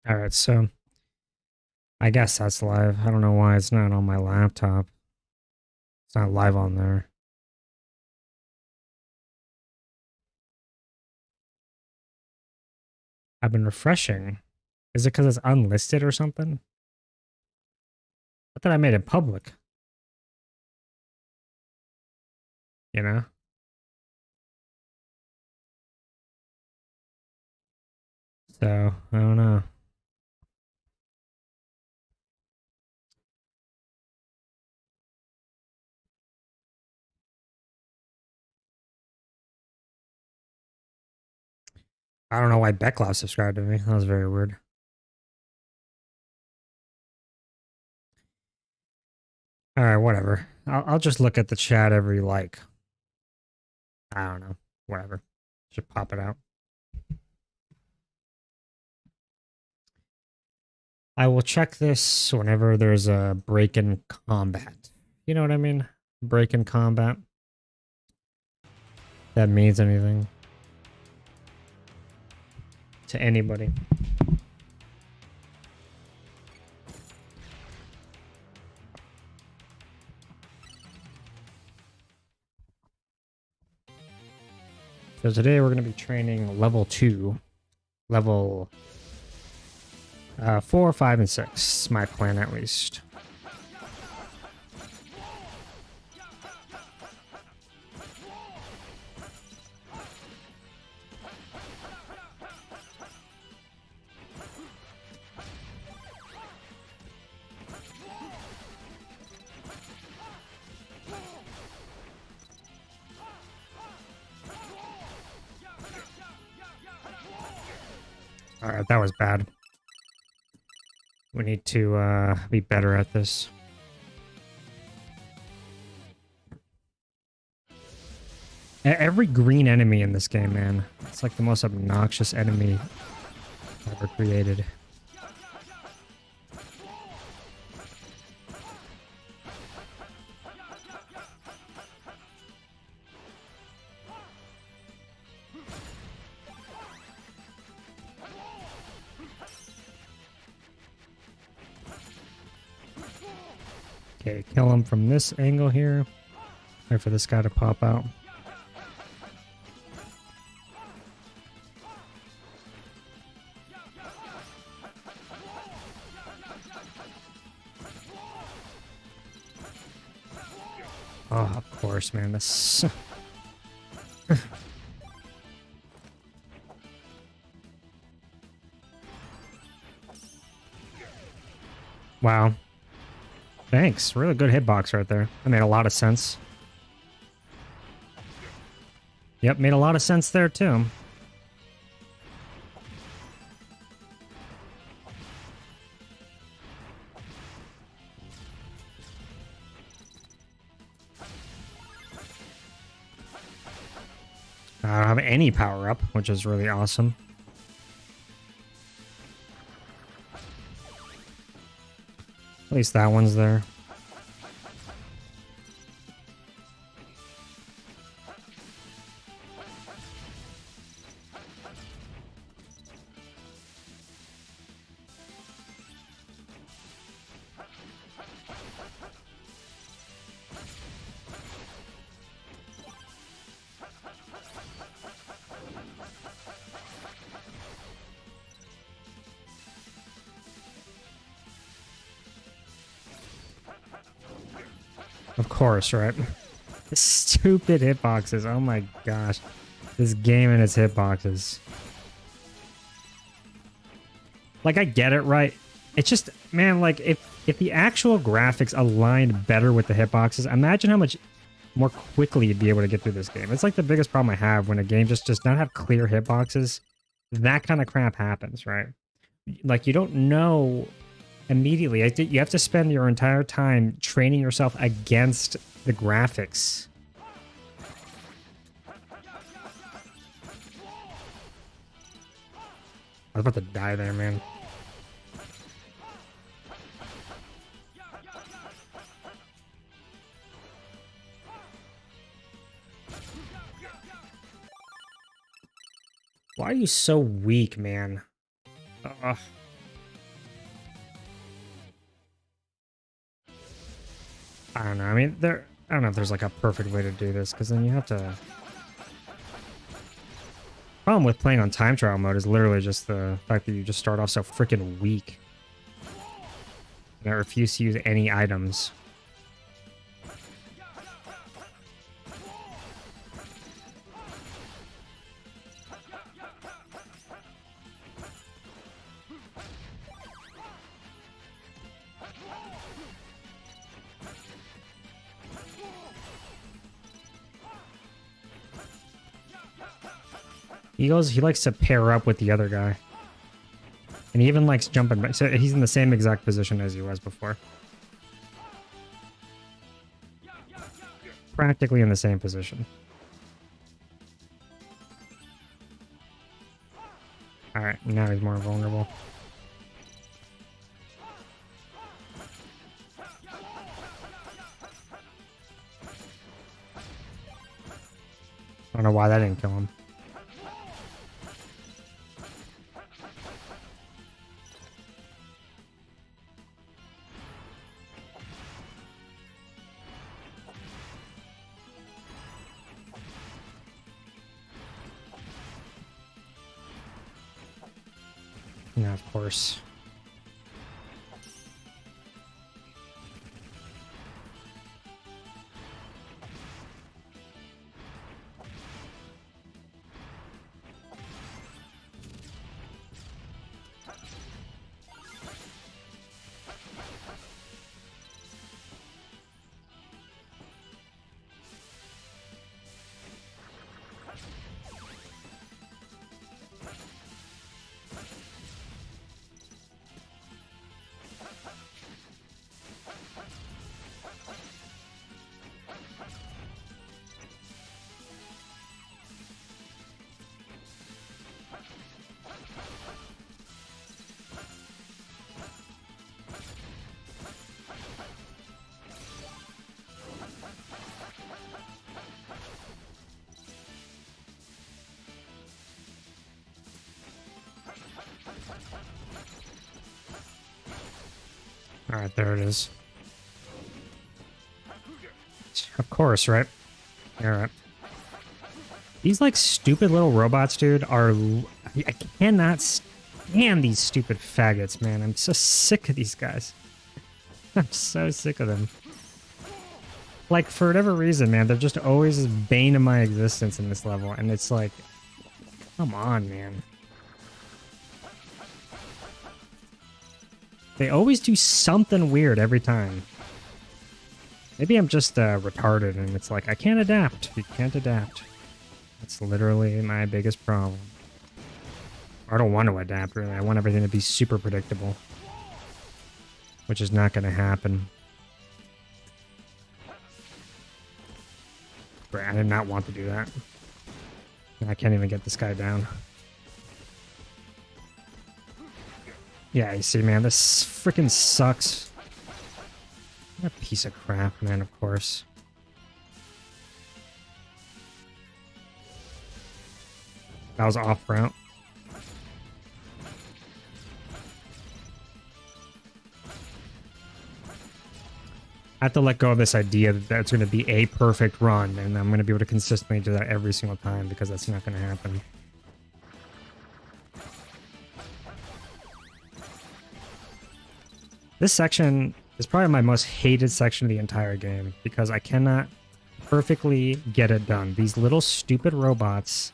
All right, so I guess that's live. I don't know why it's not on my laptop. It's not live on there. I've been refreshing. Is it because it's unlisted or something? I thought I made it public. You know? So, I don't know. I don't know why Becklaw subscribed to me. That was very weird. All right, whatever. I'll just look at the chat every like. I don't know. Whatever. Should pop it out. I will check this whenever there's a break in combat. You know what I mean? Break in combat. That means anything to anybody. So today we're going to be training level 2, level 4, 5, and 6. My plan at least. Alright, that was bad. We need to be better at this. Every green enemy in this game, man. It's like the most obnoxious enemy ever created. Okay, kill him from this angle here. Wait for this guy to pop out. Oh, of course, man. This. Wow. Thanks. Really good hitbox right there. That made a lot of sense. Yep, made a lot of sense there too. I don't have any power up, which is really awesome. At least that one's there. Of course, right? The stupid hitboxes. Oh my gosh. This game and its hitboxes. Like, I get it, right? It's just, man, like, if the actual graphics aligned better with the hitboxes, imagine how much more quickly you'd be able to get through this game. It's like the biggest problem I have when a game just does not have clear hitboxes. That kind of crap happens, right? Like, you don't know immediately. You have to spend your entire time training yourself against the graphics. I was about to die there, man. Why are you so weak, man? Ugh. I don't know. I mean, I don't know if there's like a perfect way to do this, because then you have to... Problem with playing on time trial mode is literally just the fact that you just start off so freaking weak. And I refuse to use any items. He likes to pair up with the other guy. And he even likes jumping back. So he's in the same exact position as he was before. Practically in the same position. Alright, now he's more vulnerable. I don't know why that didn't kill him. Yeah, of course. Alright, there it is. Of course, right? Alright. These, like, stupid little robots, dude, are... I cannot stand these stupid faggots, man. I'm so sick of these guys. I'm so sick of them. Like, for whatever reason, man, they're just always a bane of my existence in this level, and it's like... Come on, man. They always do something weird every time. Maybe I'm just retarded and it's like, I can't adapt. You can't adapt. That's literally my biggest problem. I don't want to adapt, really. I want everything to be super predictable. Which is not going to happen. Right, I did not want to do that. I can't even get this guy down. Yeah, you see, man, this freaking sucks. What a piece of crap, man, of course. That was off route. I have to let go of this idea that it's going to be a perfect run, and I'm going to be able to consistently do that every single time, because that's not going to happen. This section is probably my most hated section of the entire game, because I cannot perfectly get it done. These little stupid robots...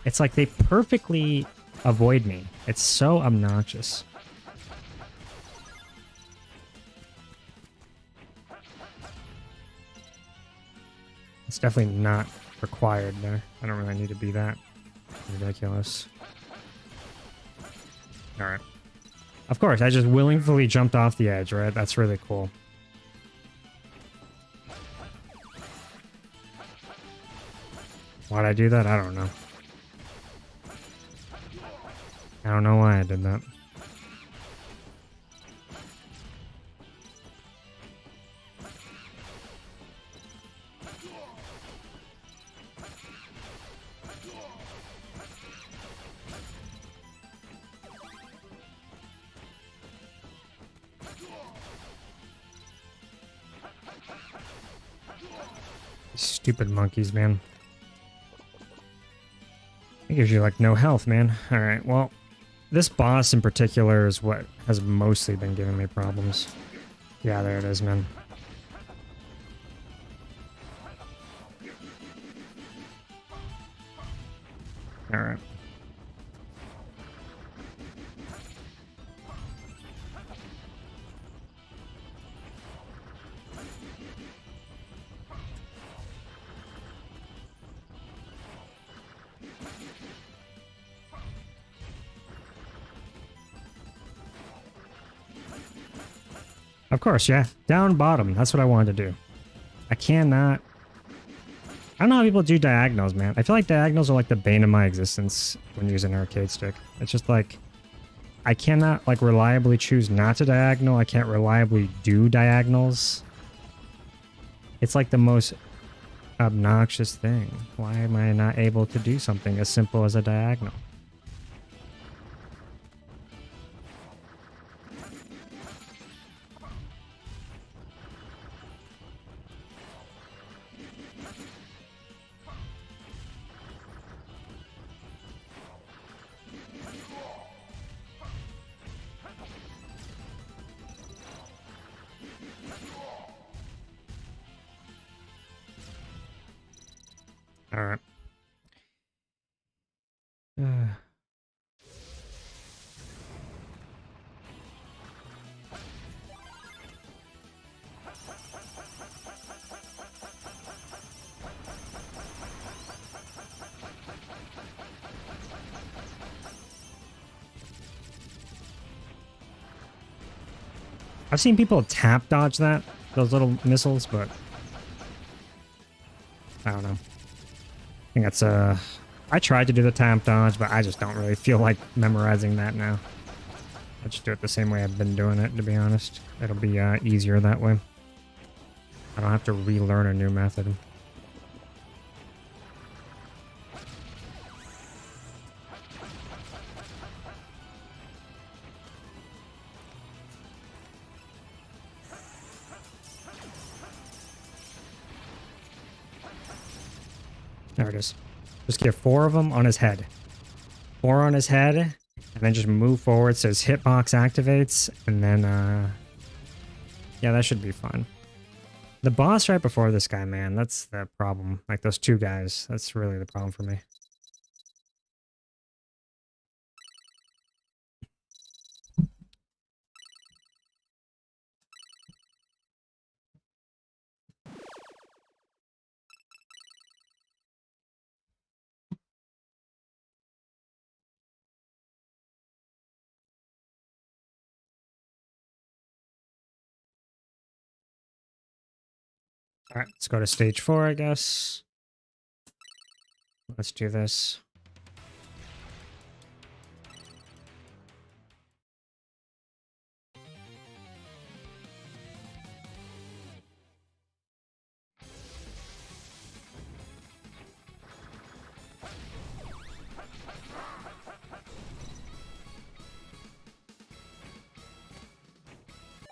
It's like they perfectly avoid me. It's so obnoxious. It's definitely not required there. I don't really need to be that ridiculous. Alright. Of course, I just willingly jumped off the edge, right? That's really cool. Why'd I do that? I don't know. I don't know why I did that. Stupid monkeys, man. It gives you, like, no health, man. Alright, well, this boss in particular is what has mostly been giving me problems. Yeah, there it is, man. Alright. Of course, yeah. Down bottom. That's what I wanted to do. I cannot... I don't know how people do diagonals, man. I feel like diagonals are like the bane of my existence when using an arcade stick. It's just like... I cannot, like, reliably choose not to diagonal. I can't reliably do diagonals. It's like the most obnoxious thing. Why am I not able to do something as simple as a diagonal? Alright. I've seen people tap dodge that, those little missiles, but I don't know. I think that's I tried to do the tap dodge, but I just don't really feel like memorizing that now. I'll just do it the same way I've been doing it, to be honest. It'll be easier that way. I don't have to relearn a new method. There it is. Just get 4 of them on his head. 4 on his head, and then just move forward so his hitbox activates, and then, yeah, that should be fun. The boss right before this guy, man, that's the problem. Like, those 2 guys, that's really the problem for me. All right, let's go to stage 4, I guess. Let's do this.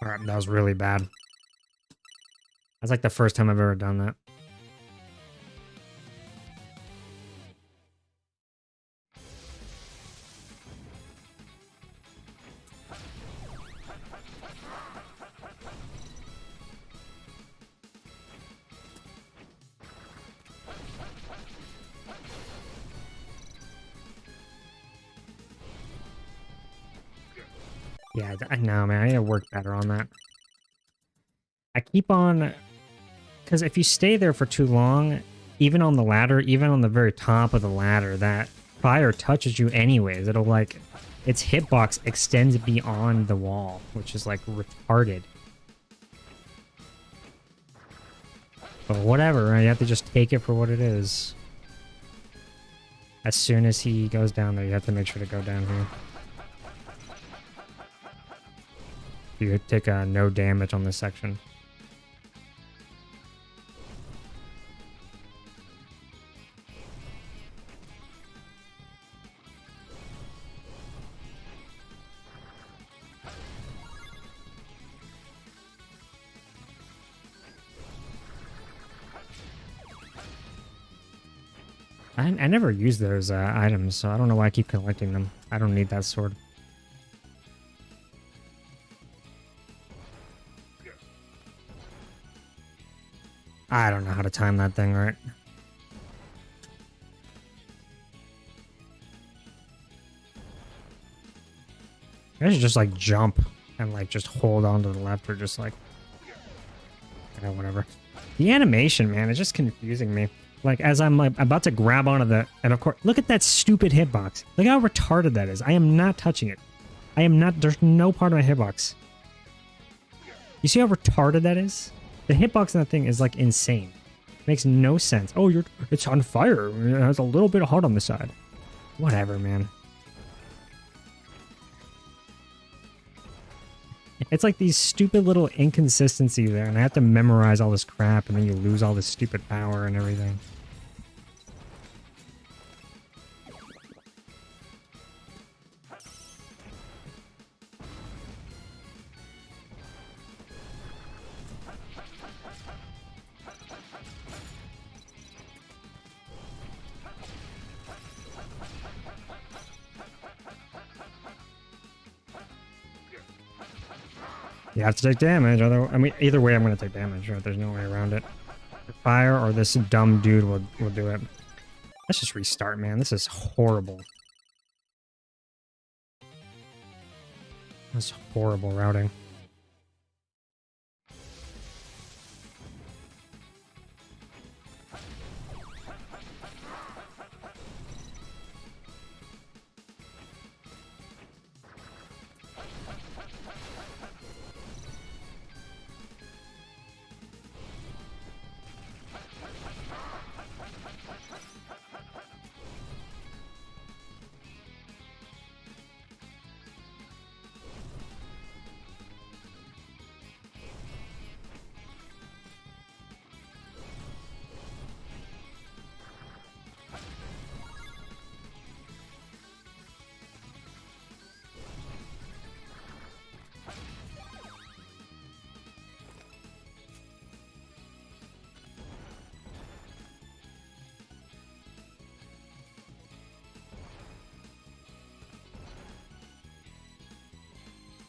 All right, that was really bad. That's like the first time I've ever done that. Yeah, I know, man. I need to work better on that. I keep on... Because if you stay there for too long, even on the ladder, even on the very top of the ladder, that fire touches you anyways. It'll, like... Its hitbox extends beyond the wall, which is, like, retarded. But whatever, right? You have to just take it for what it is. As soon as he goes down there, you have to make sure to go down here. You take no damage on this section. I never use those items, so I don't know why I keep collecting them. I don't need that sword. I don't know how to time that thing right. I should just like jump and like just hold on to the left or just like, whatever. The animation, man, is just confusing me. Like as I'm like about to grab onto the, and of course, look at that stupid hitbox. Look how retarded that is. I am not touching it. I am not, there's no part of my hitbox. You see how retarded that is? The hitbox on that thing is like insane. Makes no sense. Oh, it's on fire. It has a little bit of heart on the side. Whatever, man. It's like these stupid little inconsistencies there, and I have to memorize all this crap, and then you lose all this stupid power and everything. You have to take damage, otherwise, I mean, either way I'm going to take damage, right? There's no way around it. Fire or this dumb dude will do it. Let's just restart, man. This is horrible. That's horrible routing.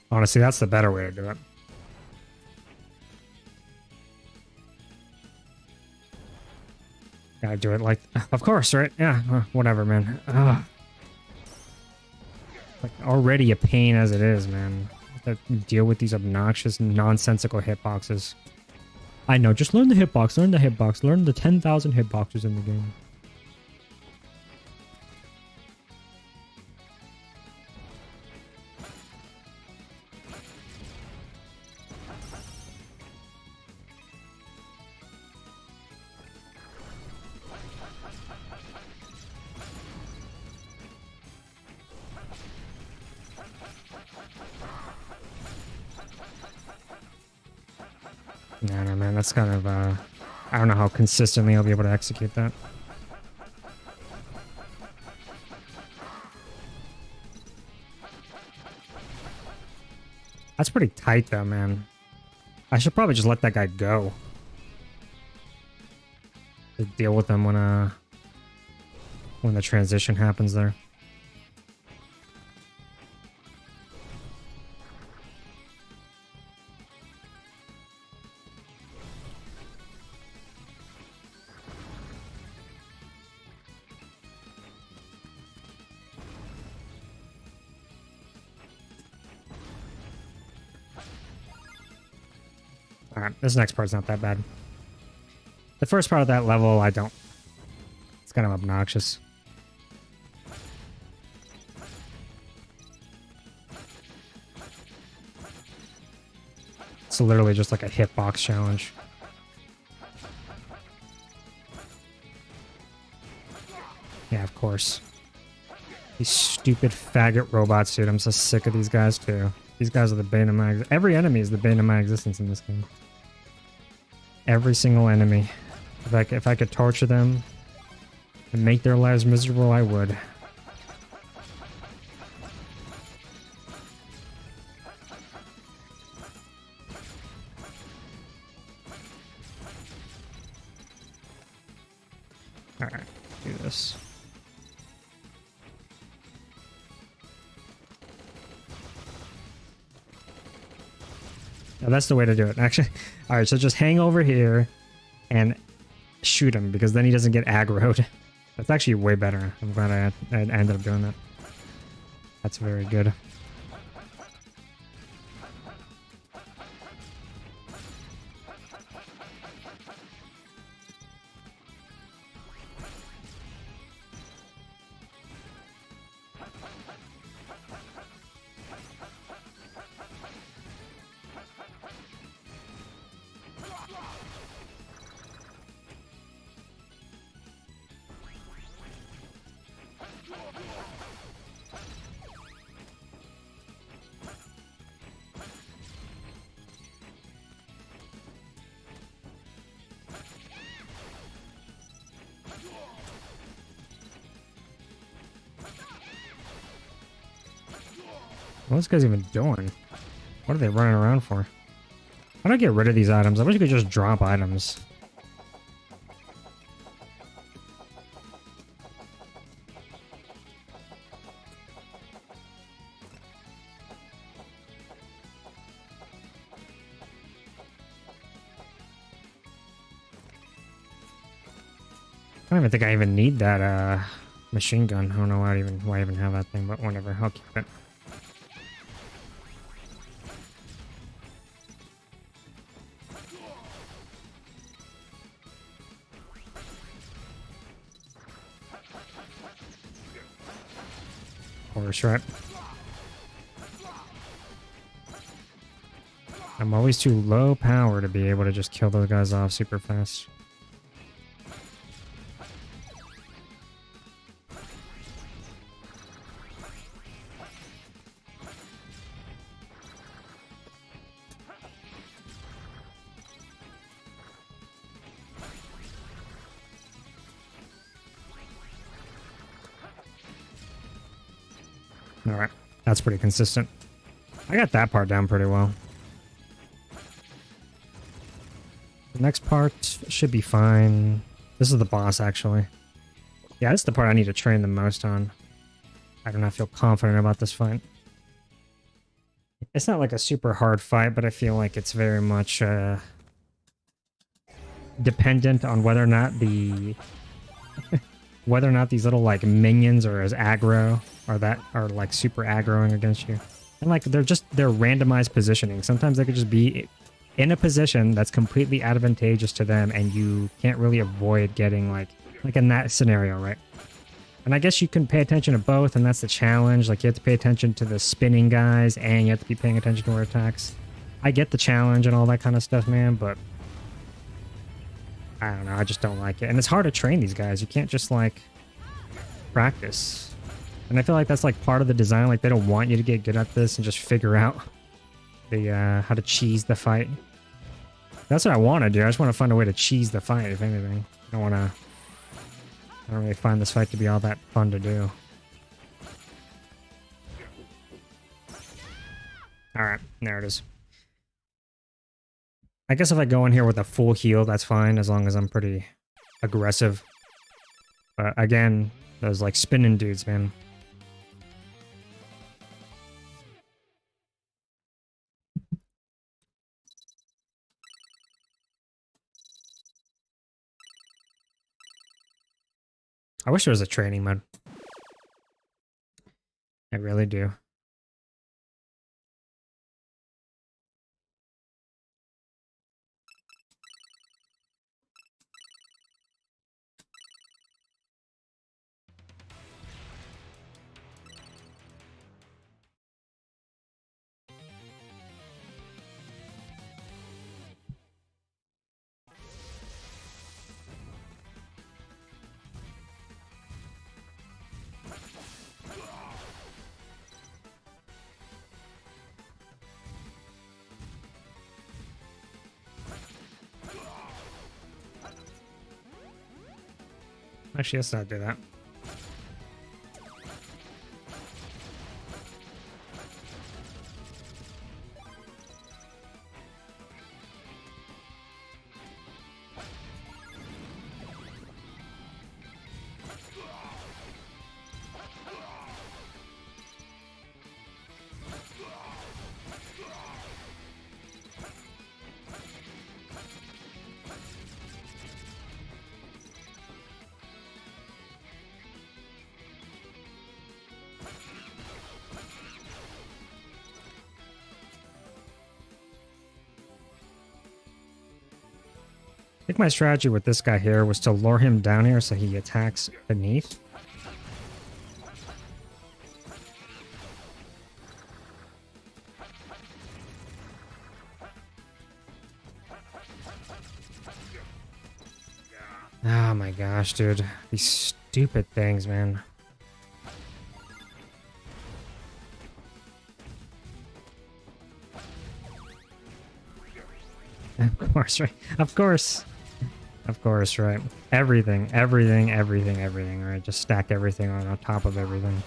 Honestly, that's the better way to do it. Gotta do it like... Of course, right? Yeah, whatever, man. Ugh. Like, already a pain as it is, man. To deal with these obnoxious, nonsensical hitboxes. I know, just learn the hitbox, learn the hitbox, learn the 10,000 hitboxes in the game. No, man, that's kind of, I don't know how consistently I'll be able to execute that. That's pretty tight, though, man. I should probably just let that guy go. To deal with them when the transition happens there. Alright, this next part's not that bad. The first part of that level, I don't. It's kind of obnoxious. It's literally just like a hitbox challenge. Yeah, of course. These stupid faggot robots, dude. I'm so sick of these guys, too. These guys are the bane of my... Every enemy is the bane of my existence in this game. Every single enemy. If I could torture them and make their lives miserable, I would. Alright. do this. Now that's the way to do it. Actually, all right. So just hang over here and shoot him because then he doesn't get aggroed. That's actually way better. I'm glad I ended up doing that. That's very good. What are these guys even doing? What are they running around for? How do I get rid of these items? I wish you could just drop items. I don't even think I even need that machine gun. I don't know why I even have that thing, but whatever. I'll keep it. Horse, right? I'm always too low power to be able to just kill those guys off super fast. Alright, that's pretty consistent. I got that part down pretty well. The next part should be fine. This is the boss, actually. Yeah, this is the part I need to train the most on. I do not feel confident about this fight. It's not like a super hard fight, but I feel like it's very much dependent on whether or not the whether or not these little like minions are as aggro or that are like super aggroing against you. And like they're randomized positioning. Sometimes they could just be in a position that's completely advantageous to them and you can't really avoid getting like in that scenario, right? And I guess you can pay attention to both, and that's the challenge. Like you have to pay attention to the spinning guys and you have to be paying attention to our attacks. I get the challenge and all that kind of stuff, man, but I don't know, I just don't like it. And it's hard to train these guys. You can't just like practice. And I feel like that's like part of the design. Like they don't want you to get good at this and just figure out the how to cheese the fight. That's what I want to do. I just want to find a way to cheese the fight, if anything. I don't really find this fight to be all that fun to do. Alright, there it is. I guess if I go in here with a full heal, that's fine, as long as I'm pretty aggressive. But again, those like spinning dudes, man. I wish there was a training mode. I really do. Actually, let's not do that. think my strategy with this guy here was to lure him down here so he attacks beneath. Oh my gosh, dude. These stupid things, man. Of course, right? Of course. Of course, right? Everything, everything, everything, everything, right? Just stack everything on top of everything.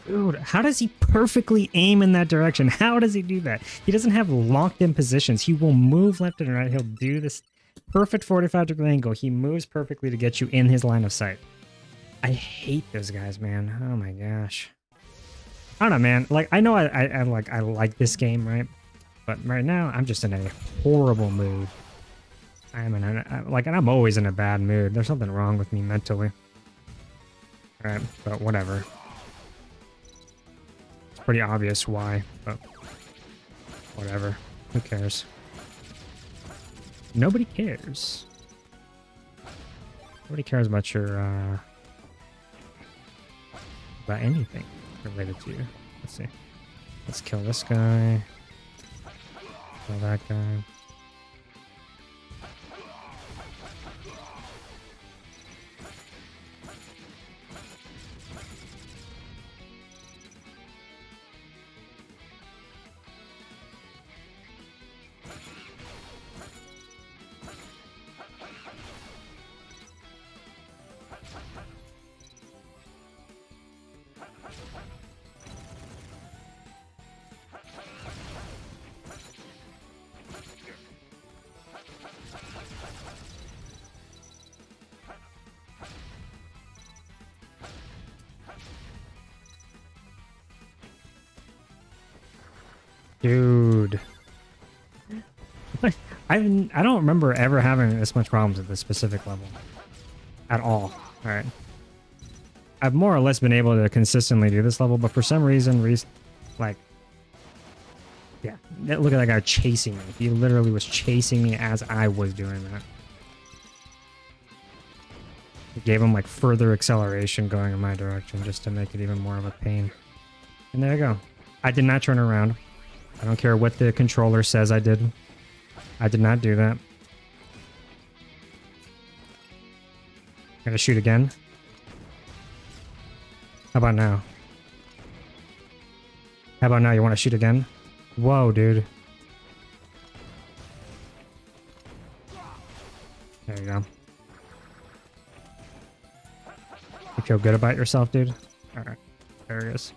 Dude, how does he perfectly aim in that direction? How does he do that? He doesn't have locked in positions. He will move left and right. He'll do this perfect 45-degree angle. He moves perfectly to get you in his line of sight. I hate those guys, man. Oh my gosh. I don't know, man. Like, I know I like this game, right? But right now, I'm just in a horrible mood. And I'm always in a bad mood. There's something wrong with me mentally. All right, but whatever. Pretty obvious why, but whatever. Who cares? Nobody cares. Nobody cares about your about anything related to you. Let's see. Let's kill this guy. Kill that guy. Dude. I don't remember ever having this much problems at this specific level. At all. Alright. I've more or less been able to consistently do this level, but for some reason, like... Yeah, look at that guy chasing me. He literally was chasing me as I was doing that. It gave him like further acceleration going in my direction just to make it even more of a pain. And there you go. I did not turn around. I don't care what the controller says I did. I did not do that. Gotta shoot again. How about now? How about now? You want to shoot again? Whoa, dude. There you go. You feel good about yourself, dude? Alright. There it is.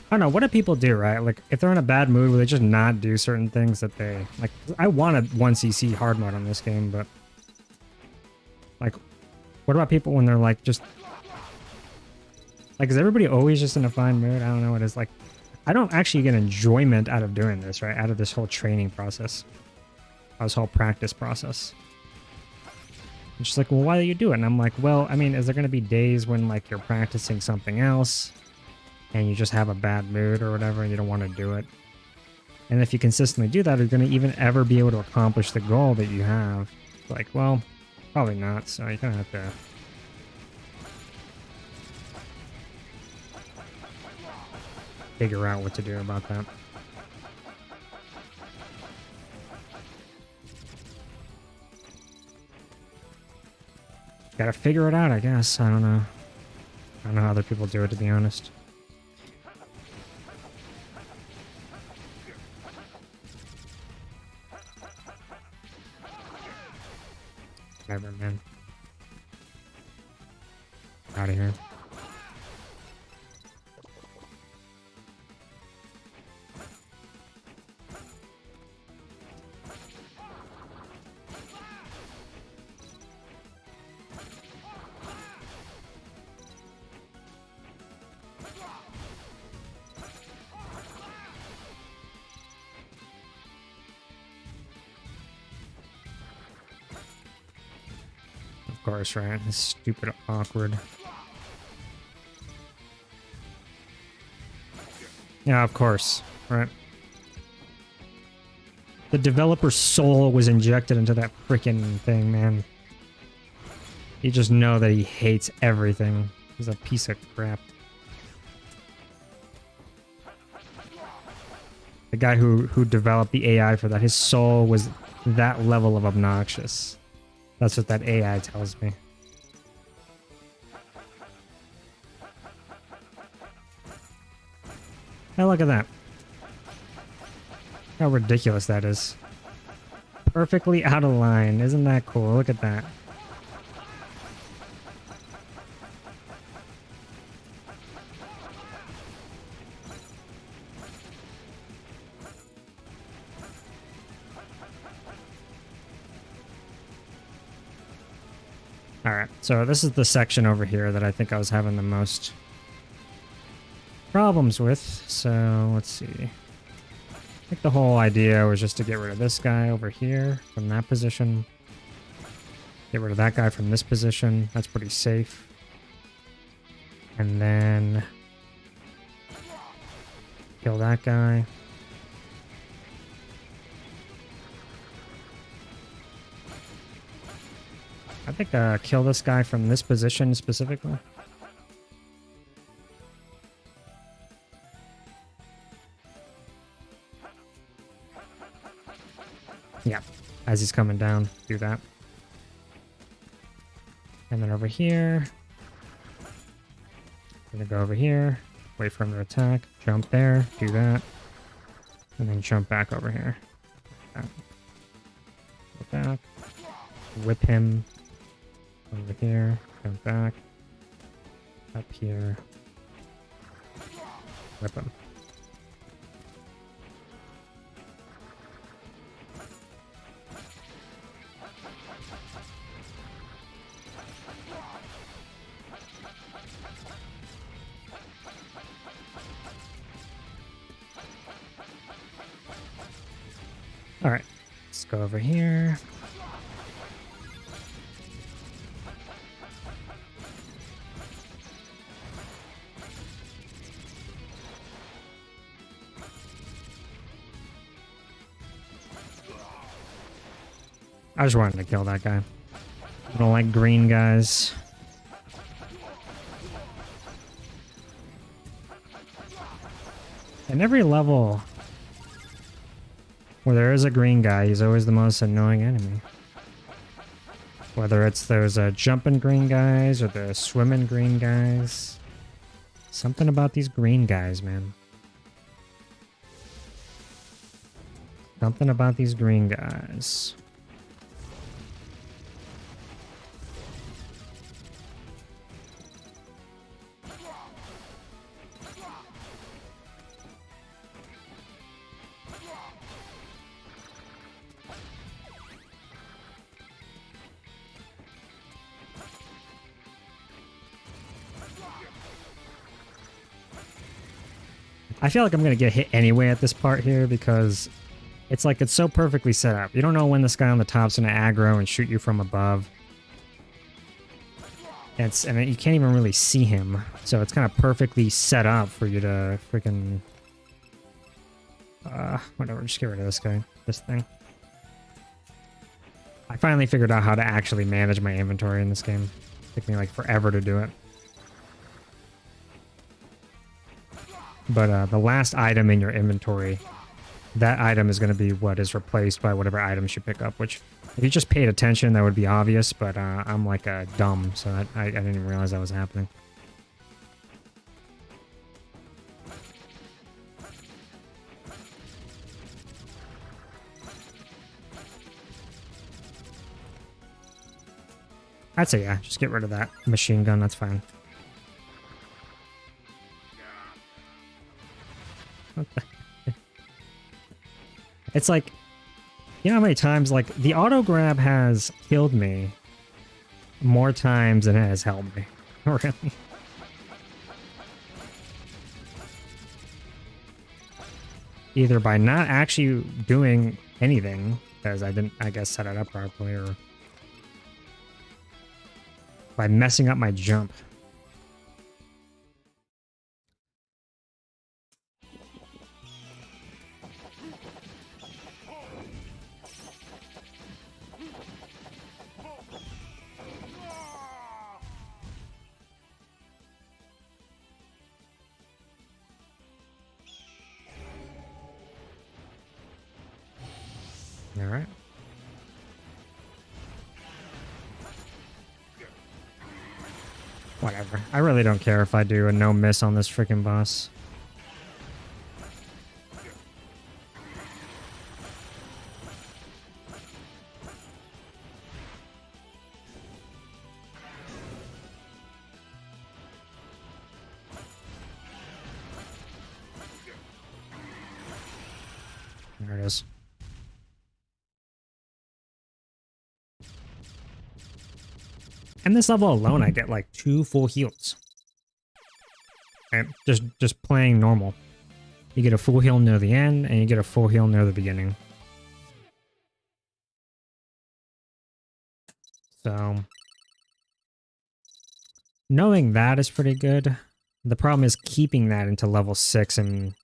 I don't know, what do people do, right? Like, if they're in a bad mood, will they just not do certain things that they... Like, I wanted 1cc hard mode on this game, but... Like, what about people when they're, like, just... Like, is everybody always just in a fine mood? I don't know what it is. Like, I don't actually get enjoyment out of doing this, right? Out of this whole training process. This whole practice process. It's just like, well, why do you do it? And I'm like, well, I mean, is there going to be days when, like, you're practicing something else... and you just have a bad mood or whatever and you don't want to do it? And if you consistently do that, are you going to even ever be able to accomplish the goal that you have? It's like, well, probably not, so you kind of have to... figure out what to do about that. Gotta figure it out, I guess. I don't know. I don't know how other people do it, to be honest. Whatever, man. Out of here. course, right? This stupid awkward. Yeah, of course, right? The developer's soul was injected into that freaking thing, man. You just know that he hates everything. He's a piece of crap. The guy who developed the AI for that, his soul was that level of obnoxious. That's what that AI tells me. Hey, look at that. How ridiculous that is. Perfectly out of line. Isn't that cool? Look at that. Alright, so this is the section over here that I think I was having the most problems with. So, let's see. I think the whole idea was just to get rid of this guy over here from that position. Get rid of that guy from this position. That's pretty safe. And then kill that guy. I think kill this guy from this position specifically. Yeah, as he's coming down, do that. And then over here, gonna go over here, wait for him to attack, jump there, do that, and then jump back over here. Go back, whip him over here, jump back, up here, whip him. All right, let's go over here. I just wanted to kill that guy. I don't like green guys. In every level where there is a green guy, he's always the most annoying enemy. Whether it's those jumping green guys or the swimming green guys. Something about these green guys, man. Something about these green guys. I feel like I'm going to get hit anyway at this part here because it's like it's so perfectly set up. You don't know when this guy on the top's going to aggro and shoot you from above. And you can't even really see him. So it's kind of perfectly set up for you to freaking... whatever, just get rid of this guy. This thing. I finally figured out how to actually manage my inventory in this game. It took me like forever to do it. But the last item in your inventory, that item is going to be what is replaced by whatever items you pick up, which if you just paid attention, that would be obvious, but I'm like dumb, so I didn't even realize that was happening. I'd say, yeah, just get rid of that machine gun, that's fine. What the? It's like, you know how many times, like, the auto grab has killed me more times than it has helped me. Really. Either by not actually doing anything, because I didn't, I guess, set it up properly, or by messing up my jump. All right. Whatever. I really don't care if I do a no miss on this freaking boss. There it is. And this level alone, I get like 2 full heals. And just playing normal. You get a full heal near the end, and you get a full heal near the beginning. So, knowing that is pretty good. The problem is keeping that into level 6, and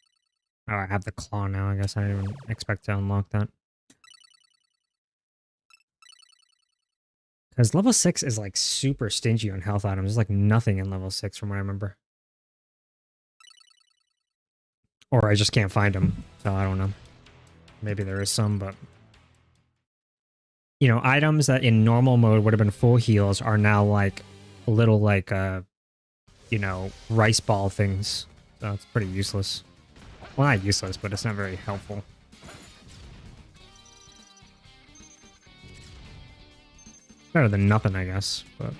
oh, I have the claw now. I guess I didn't even expect to unlock that. Because level 6 is like super stingy on health items. There's like nothing in level 6 from what I remember. Or I just can't find them. So I don't know. Maybe there is some, but... You know, items that in normal mode would have been full heals are now like little like, you know, rice ball things. So it's pretty useless. Well, not useless, but it's not very helpful. Better than nothing, I guess, but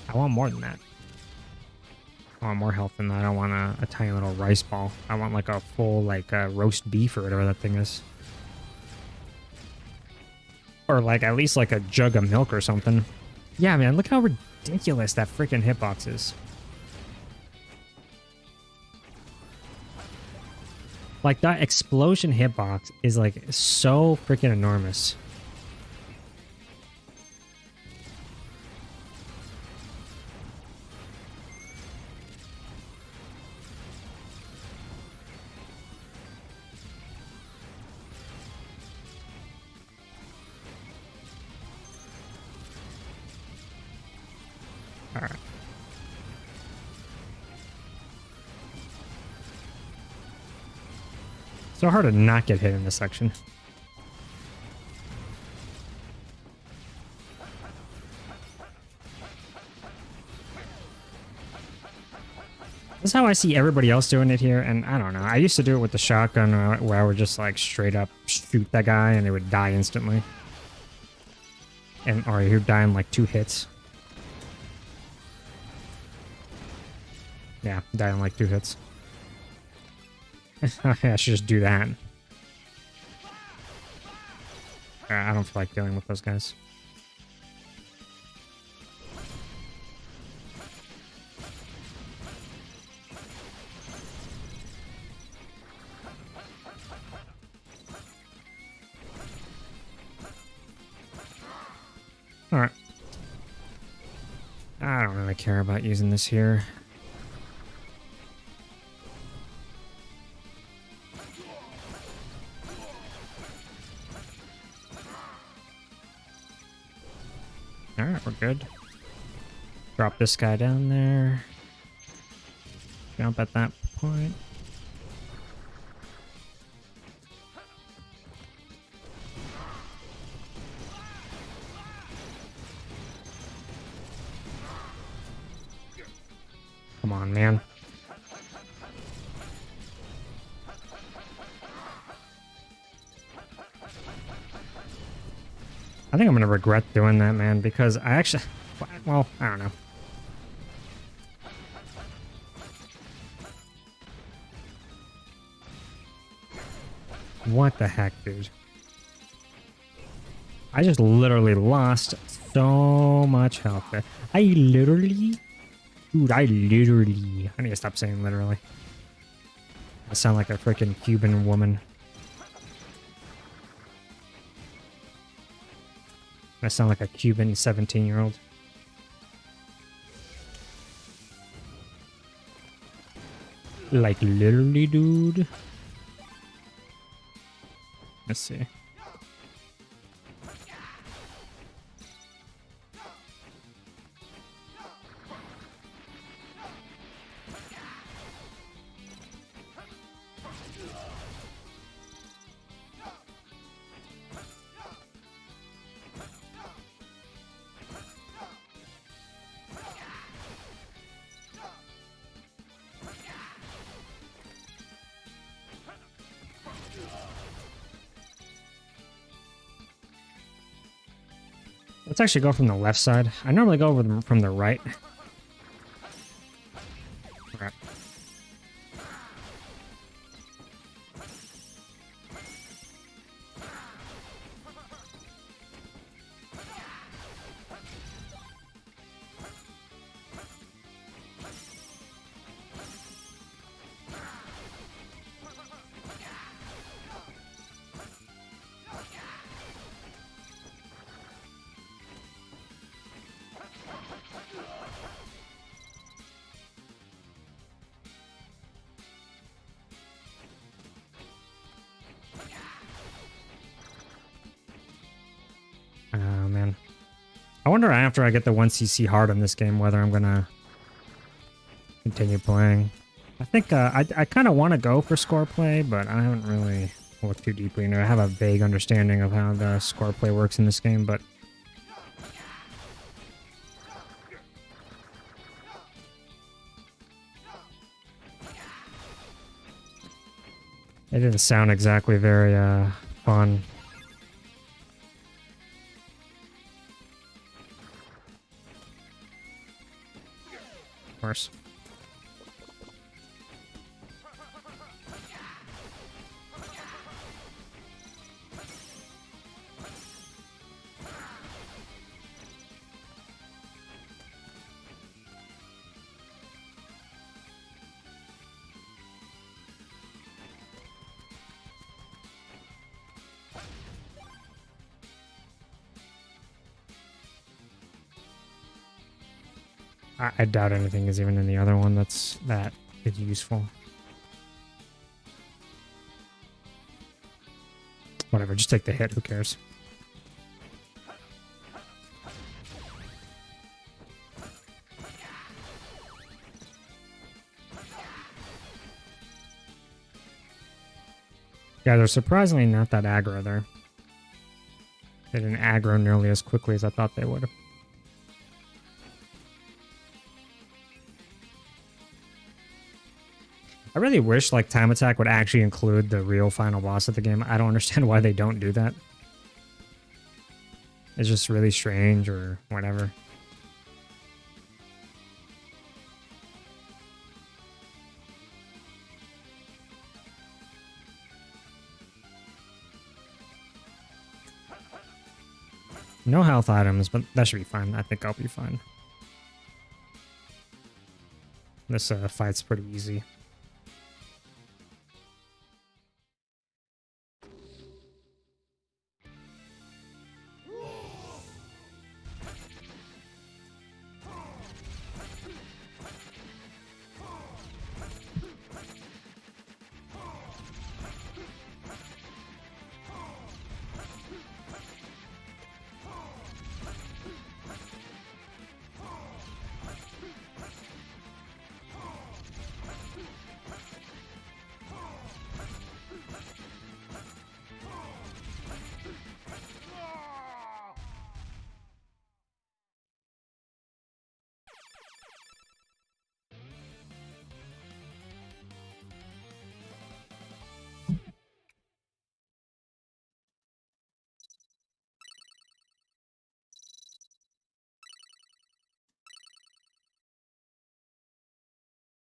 I want more than that. I want more health than that. I don't want a tiny little rice ball. I want like a full like roast beef or whatever that thing is. Or like at least like a jug of milk or something. Yeah, man, look how ridiculous that freaking hitbox is. Like that explosion hitbox is like so freaking enormous. Alright. So hard to not get hit in this section. This is how I see everybody else doing it here, and I don't know. I used to do it with the shotgun where I would just like straight up shoot that guy and it would die instantly. Or he would die in like 2 hits. Yeah, die in like 2 hits. I should just do that. I don't feel like dealing with those guys. Alright. I don't really care about using this here. Alright, we're good. Drop this guy down there. Jump at that point. Come on, man. I think I'm gonna regret doing that, man, because I actually... Well, I don't know. What the heck, dude? I just literally lost so much health there. I literally... Dude, I need to stop saying literally. I sound like a freaking Cuban woman. I sound like a Cuban 17-year-old. Like literally, dude. Let's see. Let's actually go from the left side. I normally go from the right. Right. Oh, man. I wonder after I get the 1cc hard on this game whether I'm gonna continue playing. I think I kind of want to go for score play, but I haven't really looked too deeply into it. I have a vague understanding of how the score play works in this game, but it didn't sound exactly very fun. Of course. I doubt anything is even in the other one that is useful. Whatever, just take the hit, who cares? Yeah, they're surprisingly not that aggro there. They didn't aggro nearly as quickly as I thought they would. I really wish like time attack would actually include the real final boss of the game. I don't understand why they don't do that. It's just really strange or whatever. No health items, but that should be fine. I think I'll be fine. This fight's pretty easy.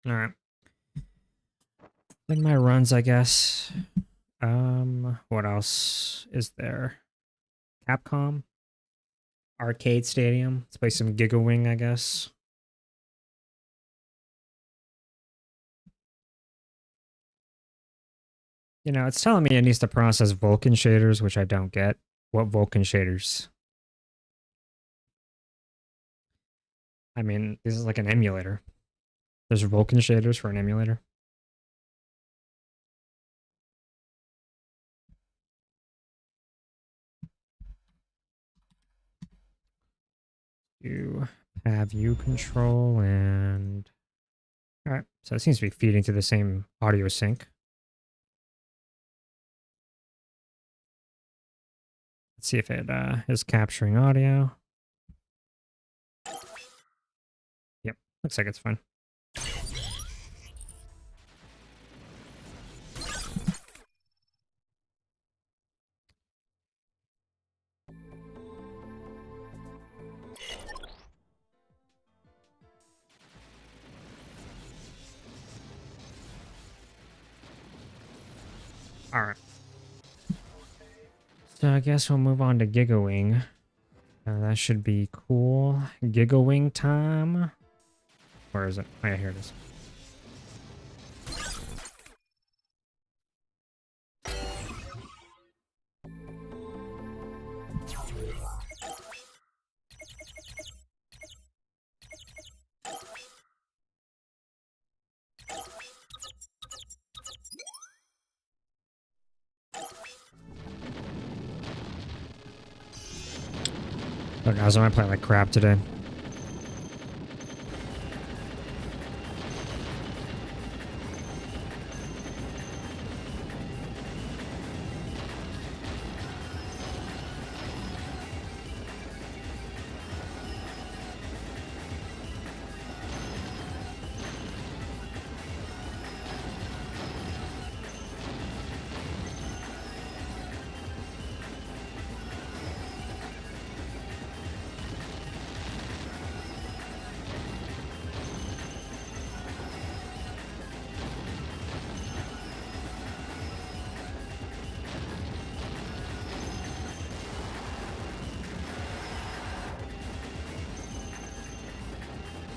All right. Then my runs, I guess. What else is there? Capcom? Arcade Stadium. Let's play some GigaWing, I guess. You know, it's telling me it needs to process Vulkan shaders, which I don't get. What Vulkan shaders? I mean, this is like an emulator. There's Vulkan shaders for an emulator. do have view control and all right. So it seems to be feeding to the same audio sync. Let's see if it is capturing audio. Yep, looks like it's fine. All right. So I guess we'll move on to GigaWing. That should be cool. GigaWing time. Where is it? Oh yeah, here it is. Look, guys, I might play like crap today.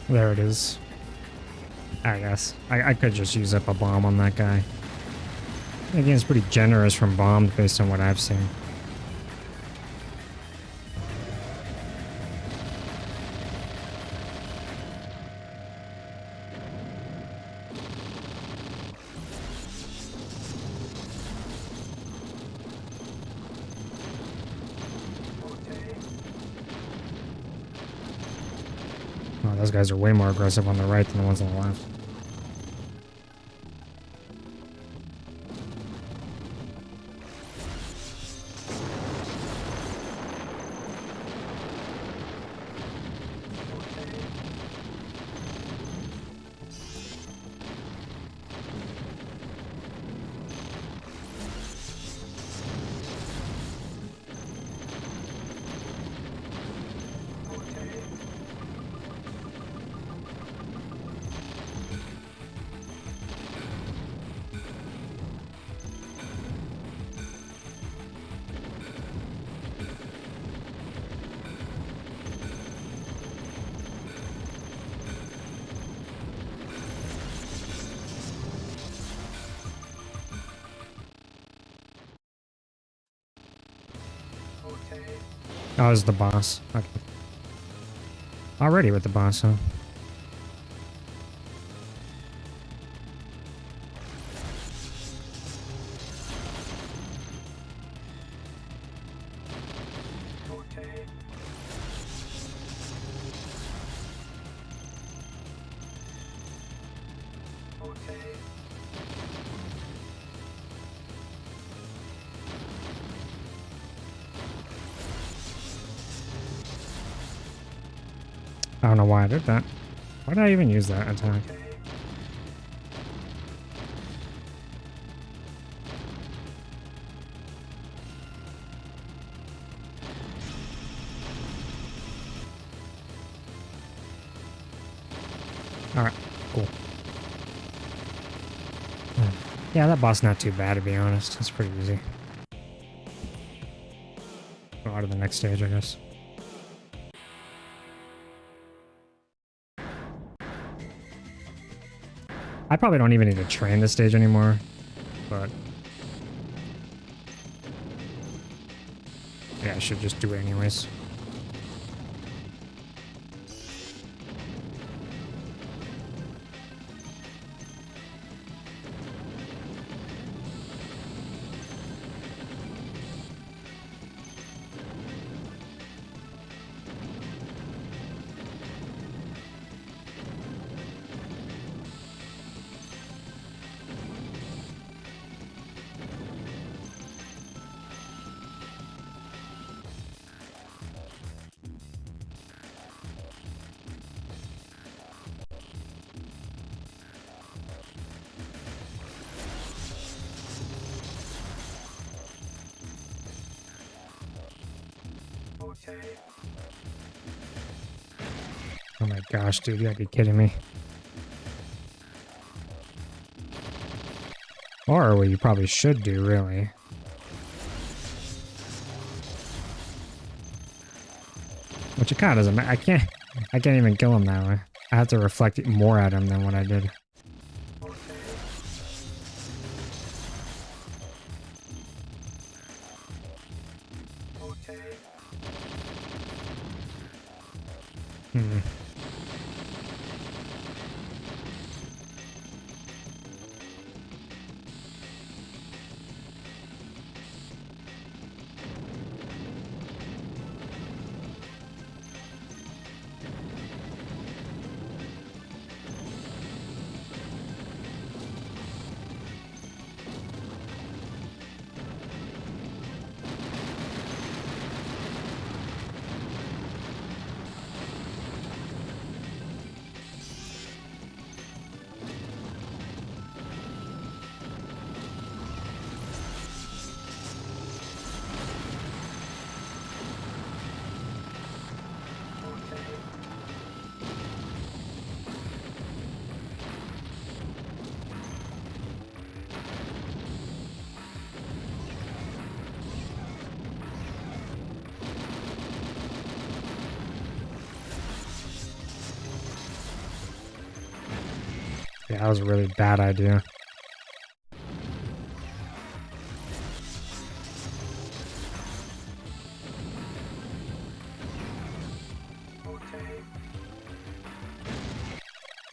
There it is. I guess. I could just use up a bomb on that guy. Again, it's pretty generous from bombs based on what I've seen. Oh, those guys are way more aggressive on the right than the ones on the left. Oh, it's the boss. Okay. Already with the boss, huh? I don't know why I did that. Why did I even use that attack? Alright, cool. Yeah, that boss not too bad to be honest. It's pretty easy. Go on to the next stage, I guess. I probably don't even need to train this stage anymore, but yeah, I should just do it anyways. Oh my gosh, dude, you gotta be kidding me. Or what you probably should do, really. Which it kind of doesn't matter. I can't even kill him that way. I have to reflect more at him than what I did. Hmm. Yeah, that was a really bad idea.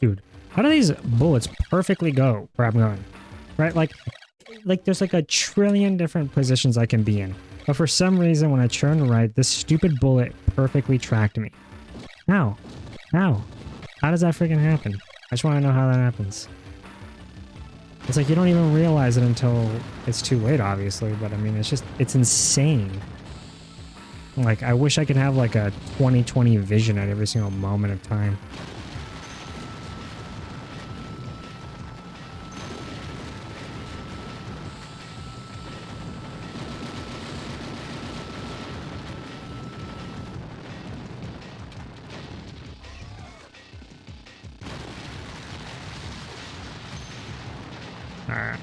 Dude, how do these bullets perfectly go where I'm going? Right? Like there's like a trillion different positions I can be in. But for some reason, when I turn right, this stupid bullet perfectly tracked me. How? How? How does that freaking happen? I just want to know how that happens. It's like you don't even realize it until it's too late, obviously, but I mean, it's insane. Like, I wish I could have like a 20/20 vision at every single moment of time. Alright.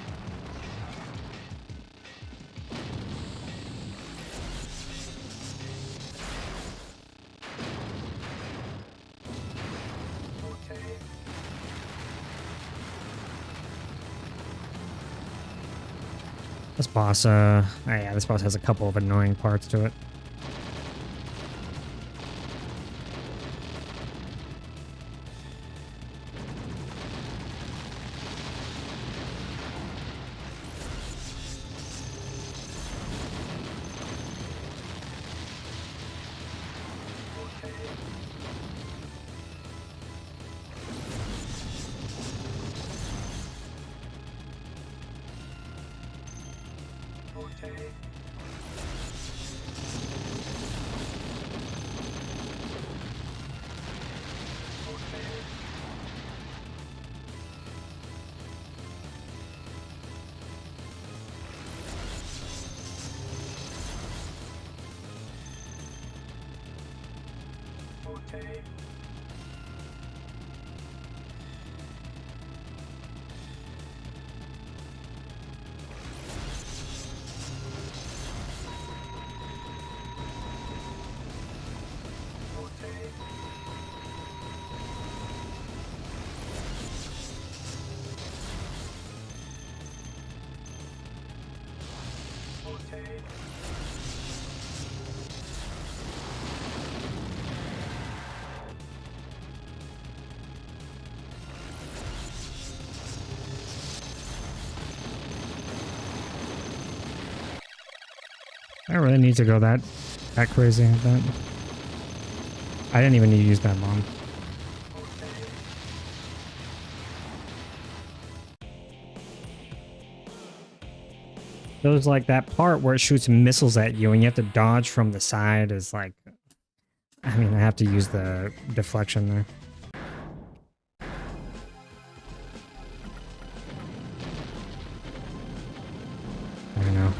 This boss, oh yeah, this boss has a couple of annoying parts to it. I don't really need to go that crazy with that. I didn't even need to use that bomb. There's like that part where it shoots missiles at you and you have to dodge from the side is like, I mean, I have to use the deflection there. I don't know.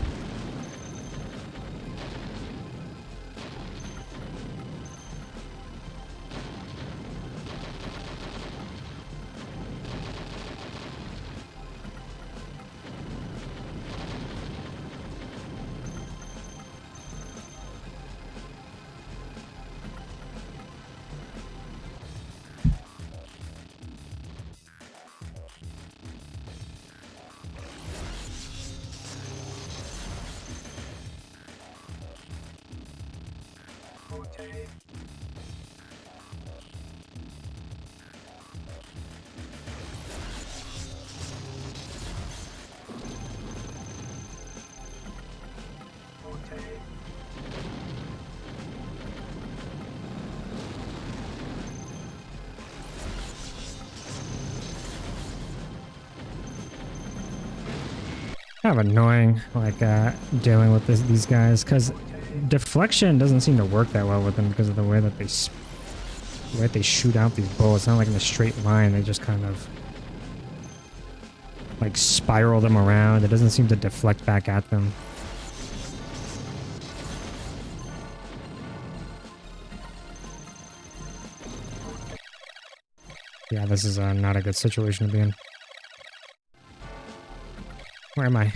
Kind of annoying, like dealing with these guys, because deflection doesn't seem to work that well with them because of the way that they shoot out these bullets. It's not like in a straight line. They just kind of like spiral them around. It doesn't seem to deflect back at them. Yeah, this is not a good situation to be in. Where am I?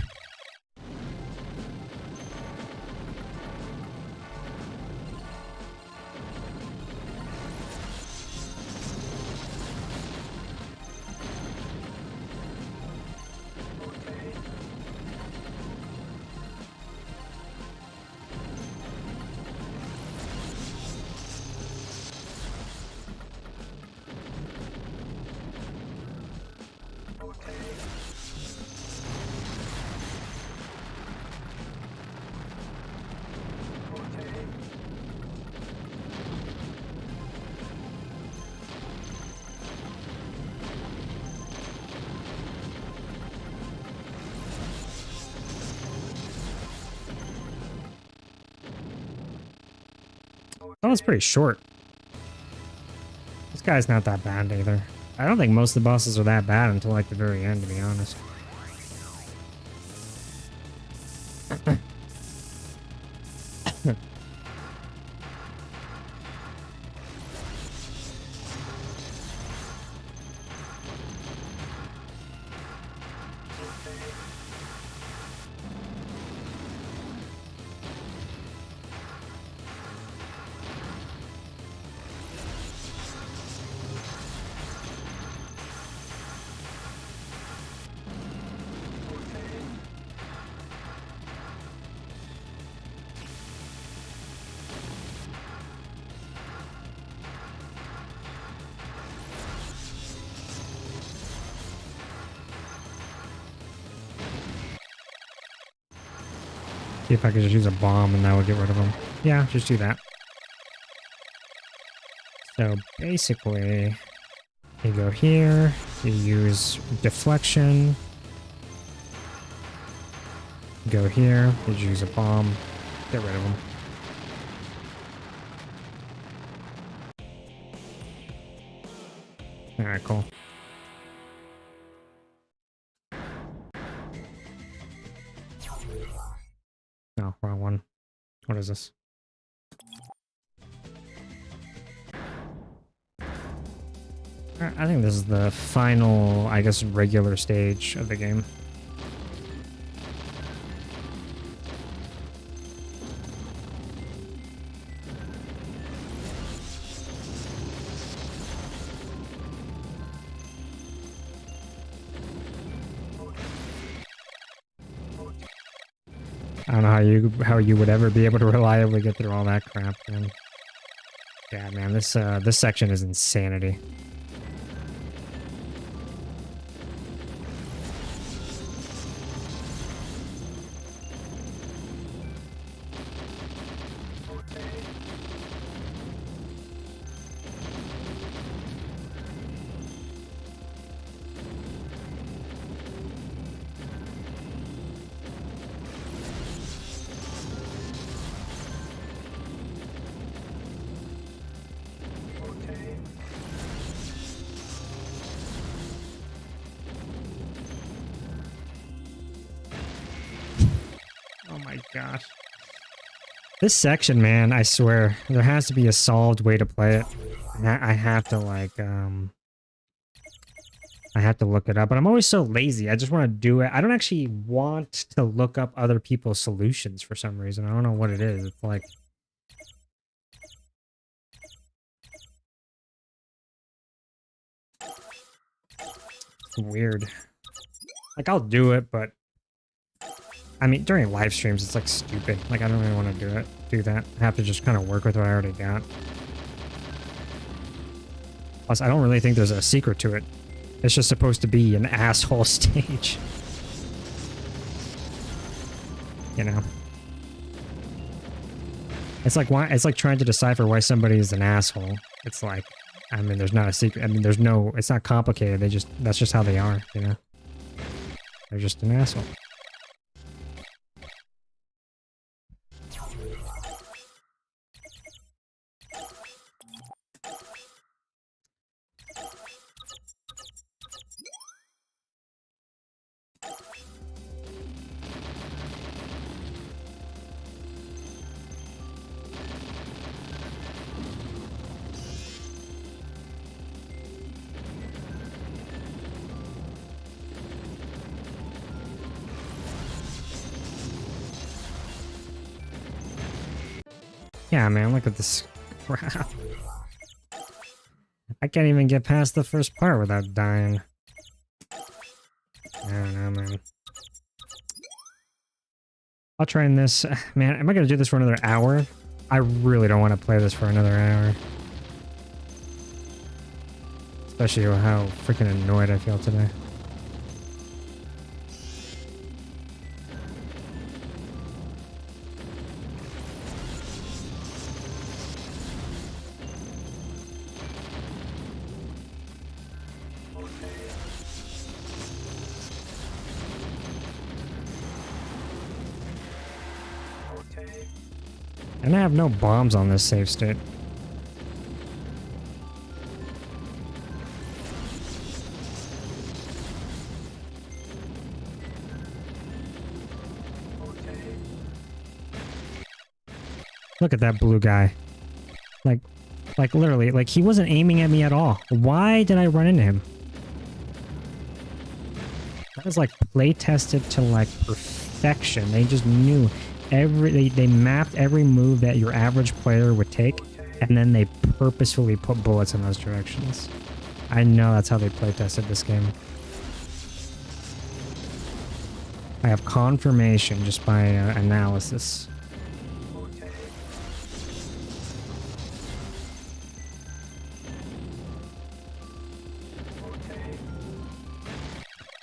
That was pretty short. This guy's not that bad either. I don't think most of the bosses are that bad until like the very end, to be honest. See if I could just use a bomb and that would get rid of them. Yeah, just do that. So basically, you go here, you use deflection. Go here, you use a bomb, get rid of them. Alright, cool. No, wrong one. What is this? I think this is the final, I guess, regular stage of the game. I don't know how you would ever be able to reliably get through all that crap, man. Yeah, man, this section is insanity. Oh my gosh. This section, man, I swear, there has to be a solved way to play it. I have to, like, I have to look it up, but I'm always so lazy. I just want to do it. I don't actually want to look up other people's solutions for some reason. I don't know what it is. It's like... It's weird. Like, I'll do it, but I mean, during live streams, it's like stupid. Like, I don't really want to do that. I have to just kind of work with what I already got. Plus, I don't really think there's a secret to it. It's just supposed to be an asshole stage. You know? It's like trying to decipher why somebody is an asshole. It's like, I mean, there's not a secret. I mean, it's not complicated. That's just how they are, you know? They're just an asshole. Yeah, man, look at this crap. I can't even get past the first part without dying. I don't know, man. I'll try in this. Man, am I going to do this for another hour? I really don't want to play this for another hour. Especially with how freaking annoyed I feel today. And I have no bombs on this save state. Look at that blue guy. Like literally, like he wasn't aiming at me at all. Why did I run into him? That was like play tested to like perfection. They just knew they mapped every move that your average player would take, and then they purposefully put bullets in those directions. I know that's how they play tested this game. I have confirmation just by analysis.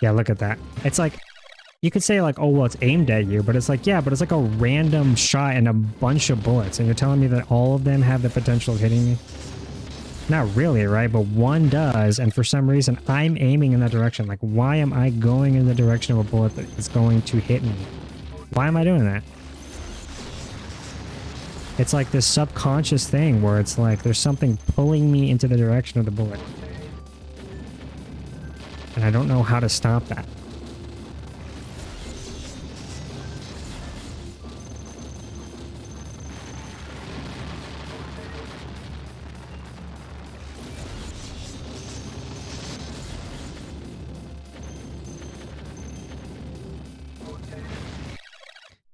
Yeah, look at that. It's like, you could say like, oh, well, it's aimed at you, but it's like, yeah, but it's like a random shot and a bunch of bullets. And you're telling me that all of them have the potential of hitting me? Not really, right? But one does, and for some reason, I'm aiming in that direction. Like, why am I going in the direction of a bullet that is going to hit me? Why am I doing that? It's like this subconscious thing where it's like there's something pulling me into the direction of the bullet. And I don't know how to stop that.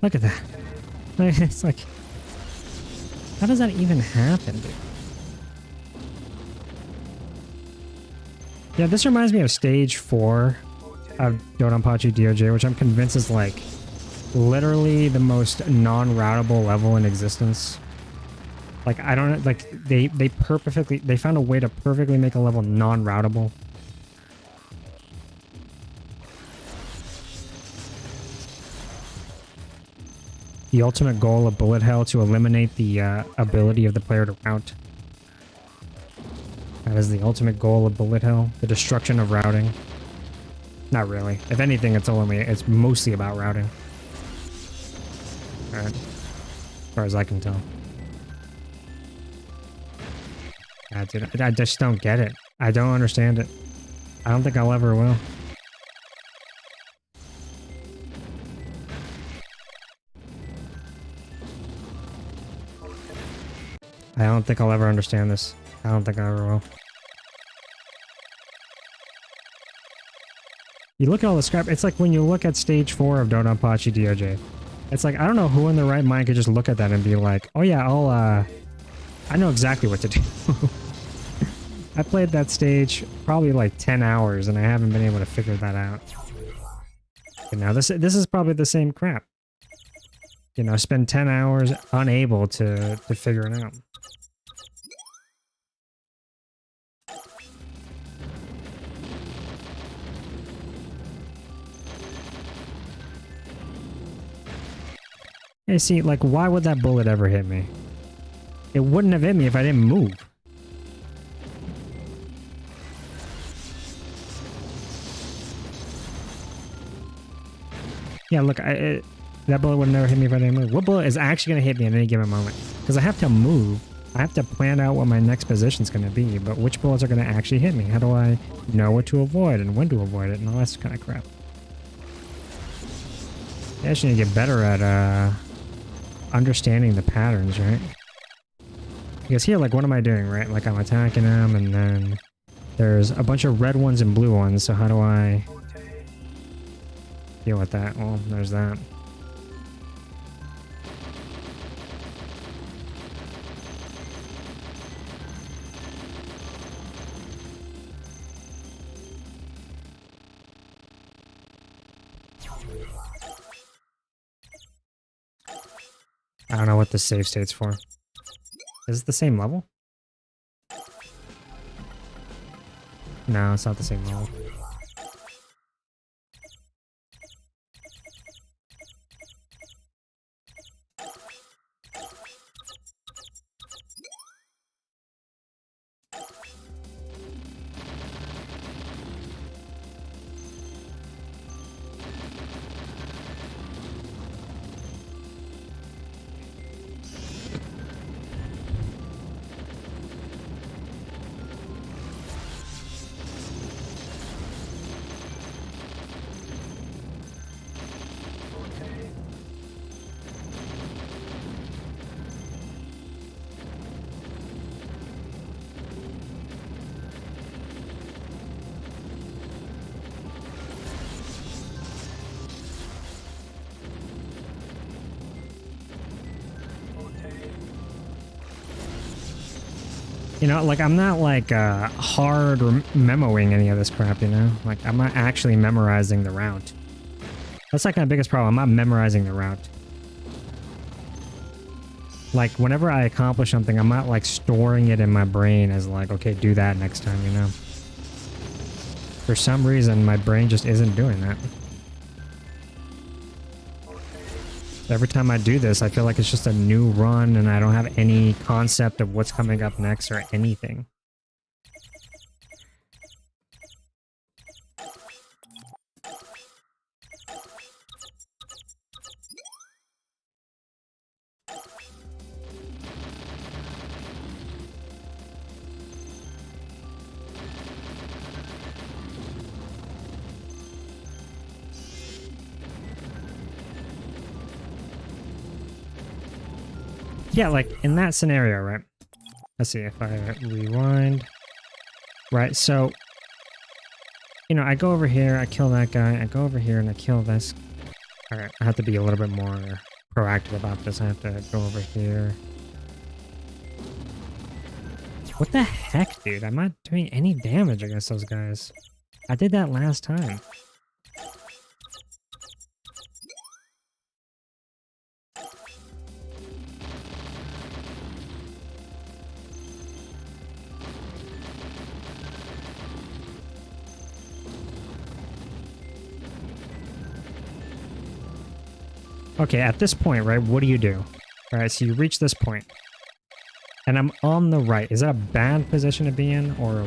Look at that. It's like, how does that even happen, dude? Yeah, this reminds me of stage 4 of Dodonpachi DOJ, which I'm convinced is like literally the most non-routable level in existence. Like, I don't like they found a way to perfectly make a level non-routable. The ultimate goal of bullet hell to eliminate the ability of the player to route. That is the ultimate goal of bullet hell, the destruction of routing. Not really. If anything, it's mostly about routing. Alright. As far as I can tell. Yeah, dude, I just don't get it. I don't understand it. I don't think I'll ever will. I don't think I'll ever understand this. I don't think I ever will. You look at all the scrap, it's like when you look at stage 4 of Dodonpachi DOJ. It's like, I don't know who in their right mind could just look at that and be like, oh yeah, I know exactly what to do. I played that stage probably like 10 hours and I haven't been able to figure that out. And now this is probably the same crap. you know, spend 10 hours unable to figure it out. You see, like, why would that bullet ever hit me? It wouldn't have hit me if I didn't move. Yeah, look, that bullet would never hit me if I didn't move. What bullet is actually going to hit me at any given moment? Because I have to move. I have to plan out what my next position is going to be, but which bullets are going to actually hit me? How do I know what to avoid and when to avoid it and all that kind of crap? I actually need to get better at understanding the patterns, right? Because here, like, what am I doing, right? Like, I'm attacking them, and then there's a bunch of red ones and blue ones, so how do I deal with that? Well, there's that. I don't know what the save state's for. Is it the same level? No, it's not the same level. You know, like, I'm not, like, hard memoing any of this crap, you know? Like, I'm not actually memorizing the route. That's, like, my biggest problem. I'm not memorizing the route. Like, whenever I accomplish something, I'm not, like, storing it in my brain as, like, okay, do that next time, you know? For some reason, my brain just isn't doing that. Every time I do this, I feel like it's just a new run and I don't have any concept of what's coming up next or anything. Yeah, like, in that scenario, right? Let's see if I rewind. Right, so, you know, I go over here, I kill that guy, I go over here and I kill this. Alright, I have to be a little bit more proactive about this. I have to go over here. What the heck, dude? I'm not doing any damage against those guys. I did that last time. Okay, at this point, right, what do? Alright, so you reach this point. And I'm on the right. Is that a bad position to be in, or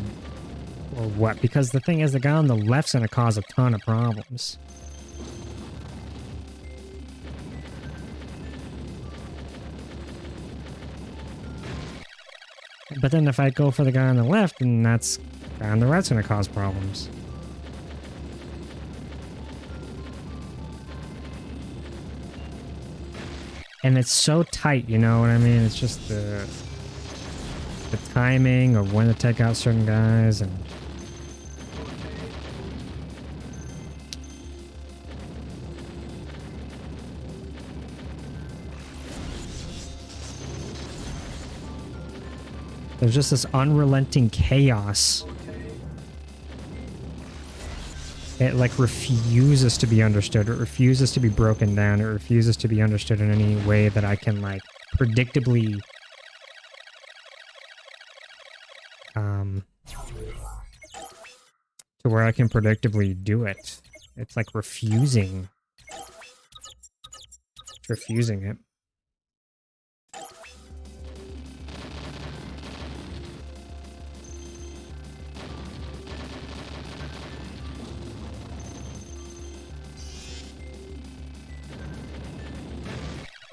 what? Because the thing is, the guy on the left's going to cause a ton of problems. But then if I go for the guy on the left, then that's the guy on the right's going to cause problems. And it's so tight, you know what I mean? It's just the timing of when to take out certain guys and... There's just this unrelenting chaos It like refuses to be understood. It refuses to be broken down. It refuses to be understood in any way that I can like predictably to where I can predictably do it. It's like refusing. It's refusing it.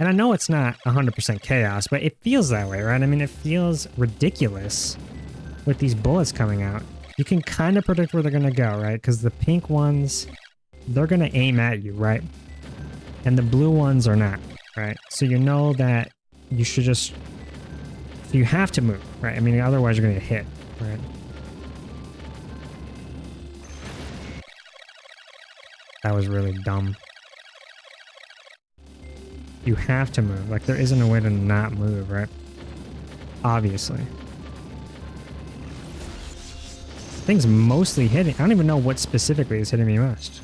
And I know it's not 100% chaos, but it feels that way, right? I mean, it feels ridiculous with these bullets coming out. You can kind of predict where they're going to go, right? Because the pink ones, they're going to aim at you, right? And the blue ones are not, right? So you know that you should just... So you have to move, right? I mean, otherwise you're going to get hit, right? That was really dumb. You have to move. Like, there isn't a way to not move, right? Obviously. Thing's mostly hitting. I don't even know what specifically is hitting me most.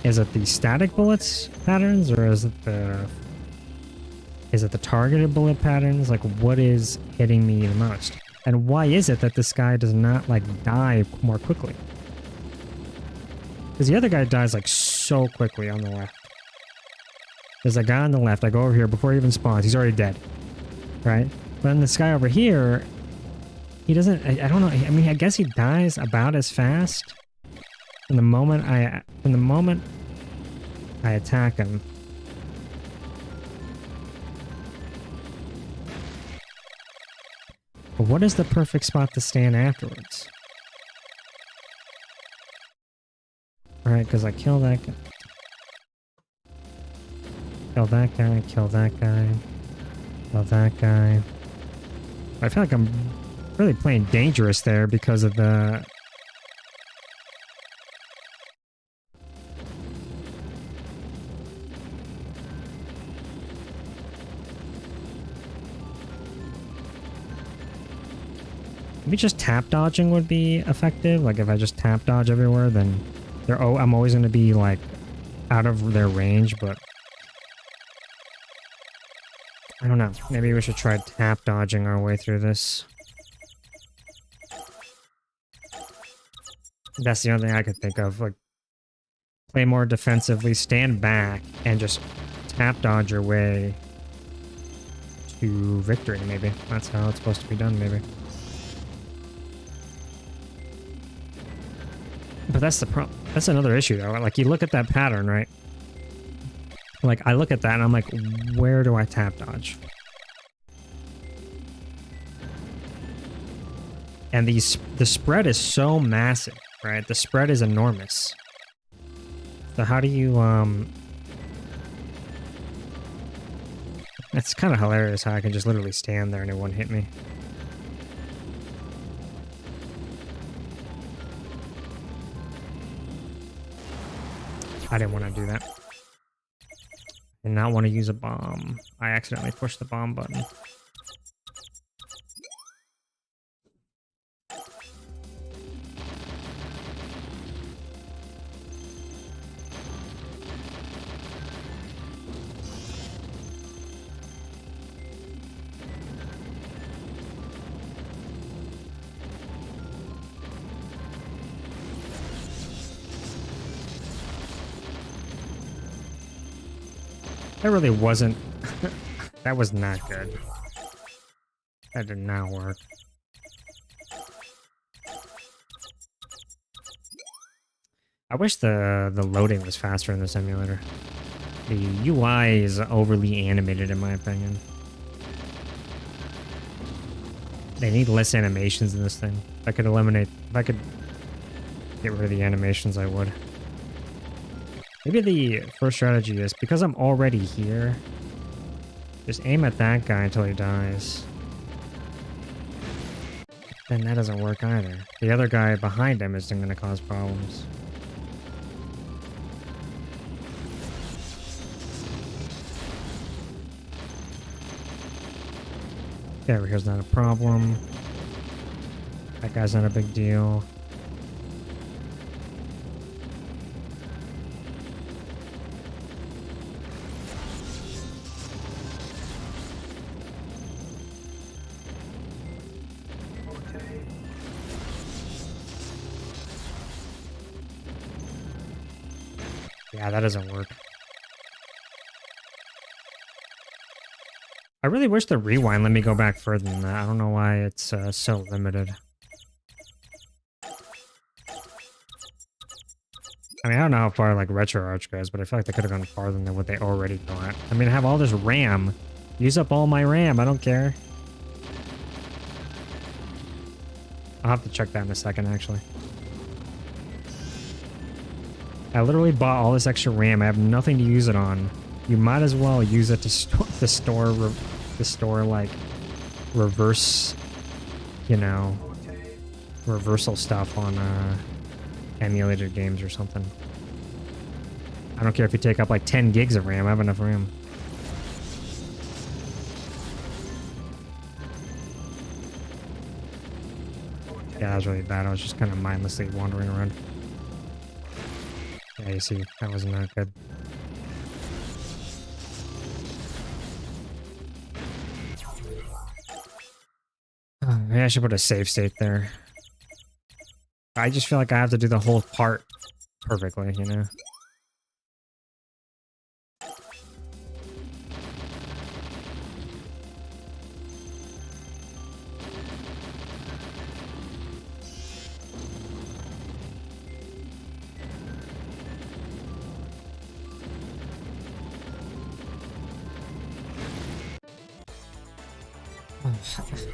Is it the static bullets patterns, or is it the targeted bullet patterns? Like, what is hitting me the most? And why is it that this guy does not, like, die more quickly? Because the other guy dies, like, so quickly on the left. There's a guy on the left. I go over here before he even spawns. He's already dead. Right? But then this guy over here, he doesn't... I don't know. I mean, I guess he dies about as fast. From the moment I attack him. But what is the perfect spot to stand afterwards? Alright, because I kill that guy. Kill that guy, kill that guy, kill that guy. I feel like I'm really playing dangerous there because of the... Maybe just tap dodging would be effective. Like if I just tap dodge everywhere, then they're... Oh, I'm always going to be like out of their range, but... I don't know. Maybe we should try tap dodging our way through this. That's the only thing I could think of. Like, play more defensively, stand back, and just tap dodge your way to victory, maybe. That's how it's supposed to be done, maybe. But that's the problem. That's another issue, though. Like, you look at that pattern, right? Like, I look at that and I'm like, where do I tap dodge? And the spread is so massive, right? The spread is enormous. So how do you, It's kind of hilarious how I can just literally stand there and it won't hit me. I didn't want to do that. And not want to use a bomb. I accidentally pushed the bomb button. That really wasn't... That was not good. That did not work. I wish the loading was faster in the simulator. The UI is overly animated in my opinion. They need less animations in this thing. If I could get rid of the animations, I would. Maybe the first strategy is, because I'm already here, just aim at that guy until he dies. Then that doesn't work either. The other guy behind him isn't going to cause problems. Okay, over here's not a problem. That guy's not a big deal. Yeah, that doesn't work. I really wish the rewind let me go back further than that. I don't know why it's so limited. I mean, I don't know how far like Retro Arch goes, but I feel like they could have gone farther than what they already go at. I mean, I have all this RAM. Use up all my RAM. I don't care. I'll have to check that in a second, actually. I literally bought all this extra RAM. I have nothing to use it on. You might as well use it to store like reverse, you know, reversal stuff on emulated games or something. I don't care if you take up like 10 gigs of RAM. I have enough RAM. Yeah, that was really bad. I was just kind of mindlessly wandering around. Yeah, you see, that wasn't that good. Maybe I should put a save state there. I just feel like I have to do the whole part perfectly, you know?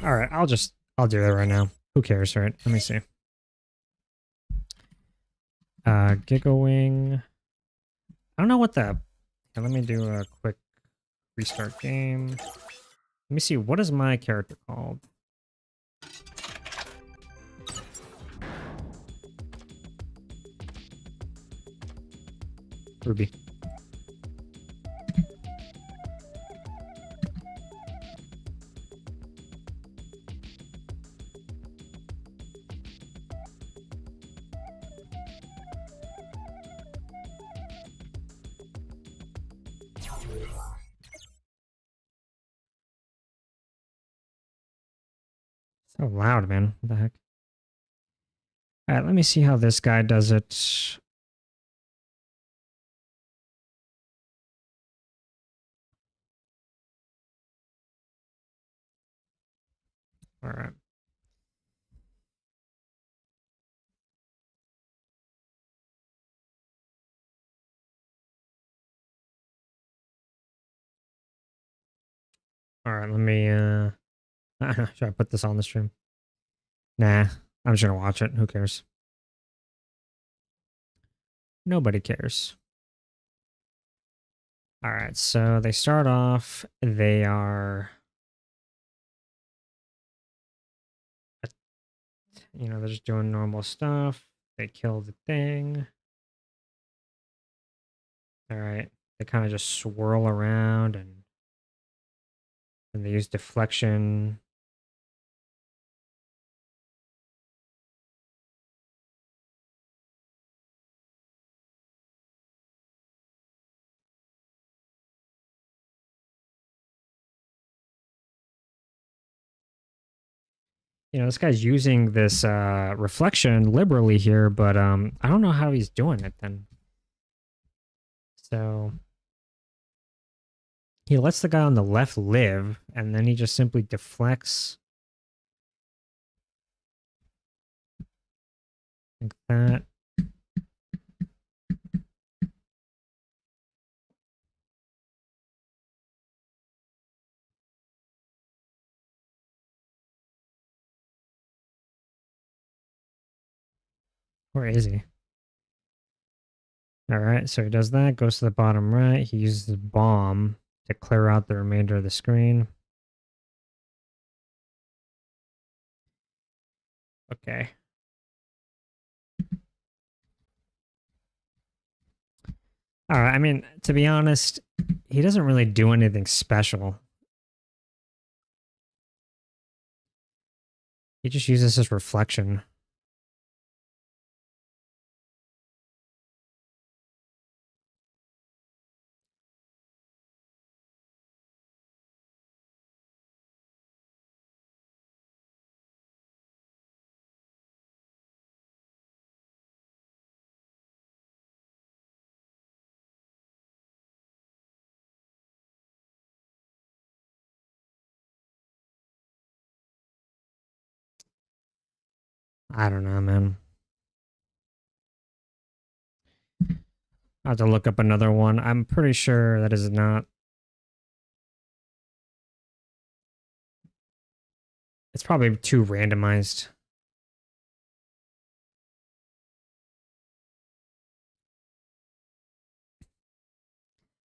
All right, I'll do it right now. Who cares, right? Let me see. GigaWing. I don't know what the... Okay, let me do a quick restart game. Let me see, what is my character called? Ruby. So loud, man. What the heck? All right, let me see how this guy does it. All right. All right, let me, should I put this on the stream? Nah, I'm just gonna watch it. Who cares? Nobody cares. All right, so they start off, they are, you know, they're just doing normal stuff. They kill the thing. All right, they kind of just swirl around and they use deflection. You know, this guy's using this reflection liberally here, but I don't know how he's doing it then. So he lets the guy on the left live, and then he just simply deflects like that. Where is he? All right, so he does that, goes to the bottom right. He uses the bomb to clear out the remainder of the screen. Okay. All right, I mean, to be honest, he doesn't really do anything special. He just uses his reflection. I don't know, man. I have to look up another one. I'm pretty sure that is not. It's probably too randomized.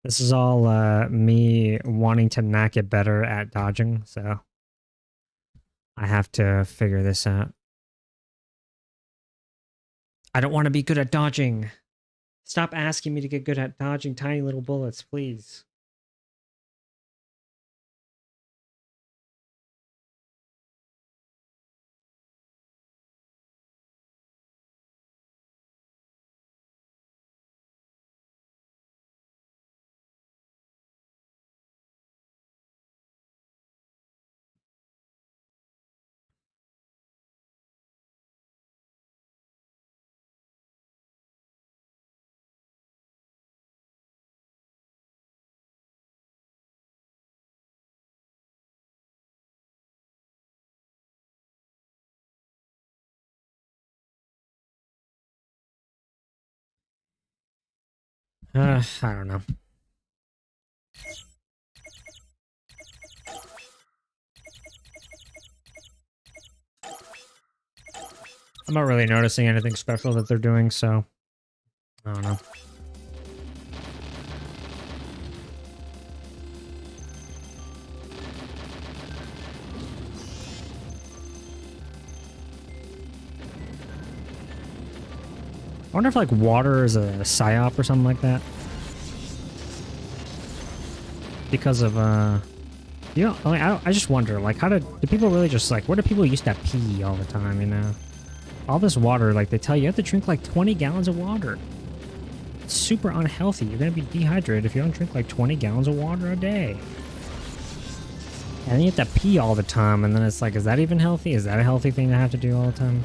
This is all me wanting to not get better at dodging, so I have to figure this out. I don't want to be good at dodging. Stop asking me to get good at dodging tiny little bullets, please. I don't know. I'm not really noticing anything special that they're doing, so I don't know. I wonder if like water is a psyop or something like that. Because of you know, I just wonder, like, do people really just like, where do people used to pee all the time, you know? All this water, like they tell you have to drink like 20 gallons of water. It's super unhealthy. You're gonna be dehydrated if you don't drink like 20 gallons of water a day. And then you have to pee all the time, and then it's like, is that even healthy? Is that a healthy thing to have to do all the time?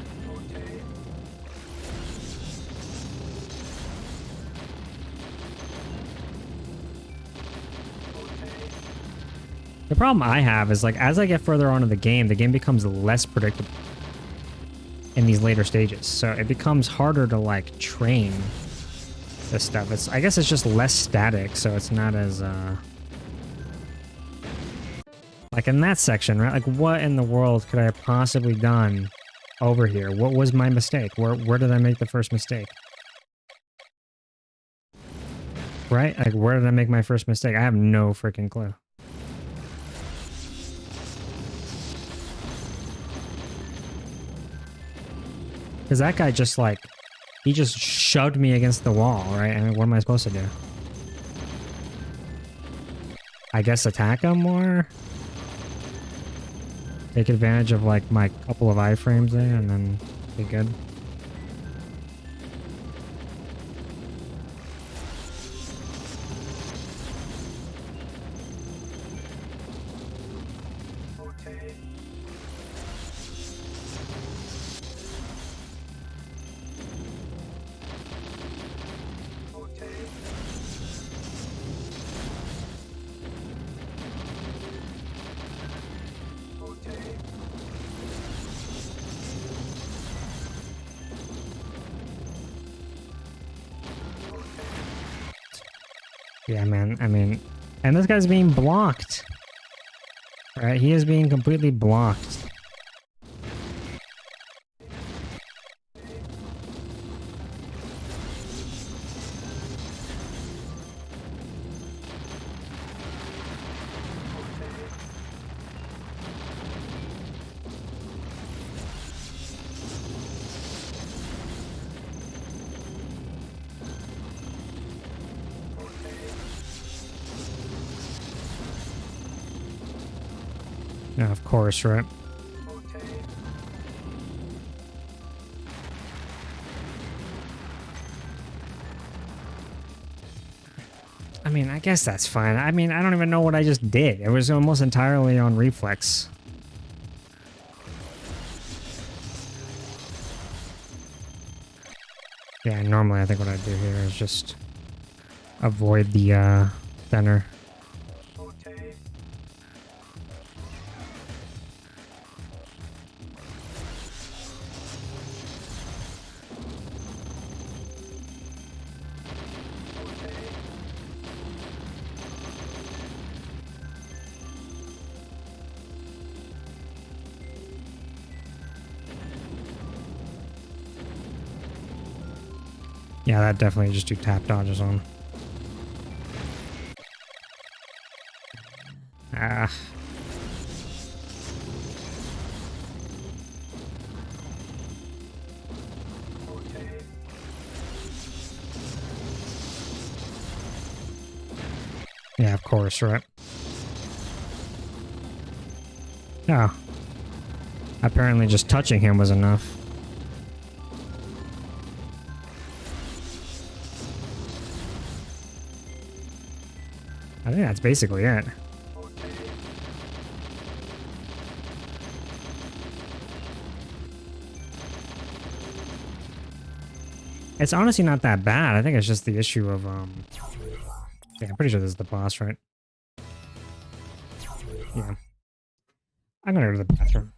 The problem I have is, like, as I get further on in the game becomes less predictable in these later stages. So it becomes harder to, like, train this stuff. I guess it's just less static, so it's not as, like in that section, right? Like, what in the world could I have possibly done over here? What was my mistake? Where did I make the first mistake? Right? Like, where did I make my first mistake? I have no freaking clue. Because that guy just, like, he just shoved me against the wall, right? I mean, what am I supposed to do? I guess attack him more? Take advantage of, like, my couple of iframes there and then be good. Yeah, man. I mean, and this guy's being blocked. Right? He is being completely blocked. Yeah, of course, right? I mean, I guess that's fine. I mean, I don't even know what I just did. It was almost entirely on reflex. Yeah, normally I think what I do here is just avoid the center. Yeah, that definitely just do tap dodges on. Ah. Yeah, of course, right? Oh. Apparently just touching him was enough. I think that's basically it. It's honestly not that bad. I think it's just the issue of, yeah, I'm pretty sure this is the boss, right? Yeah. I'm gonna go to the bathroom.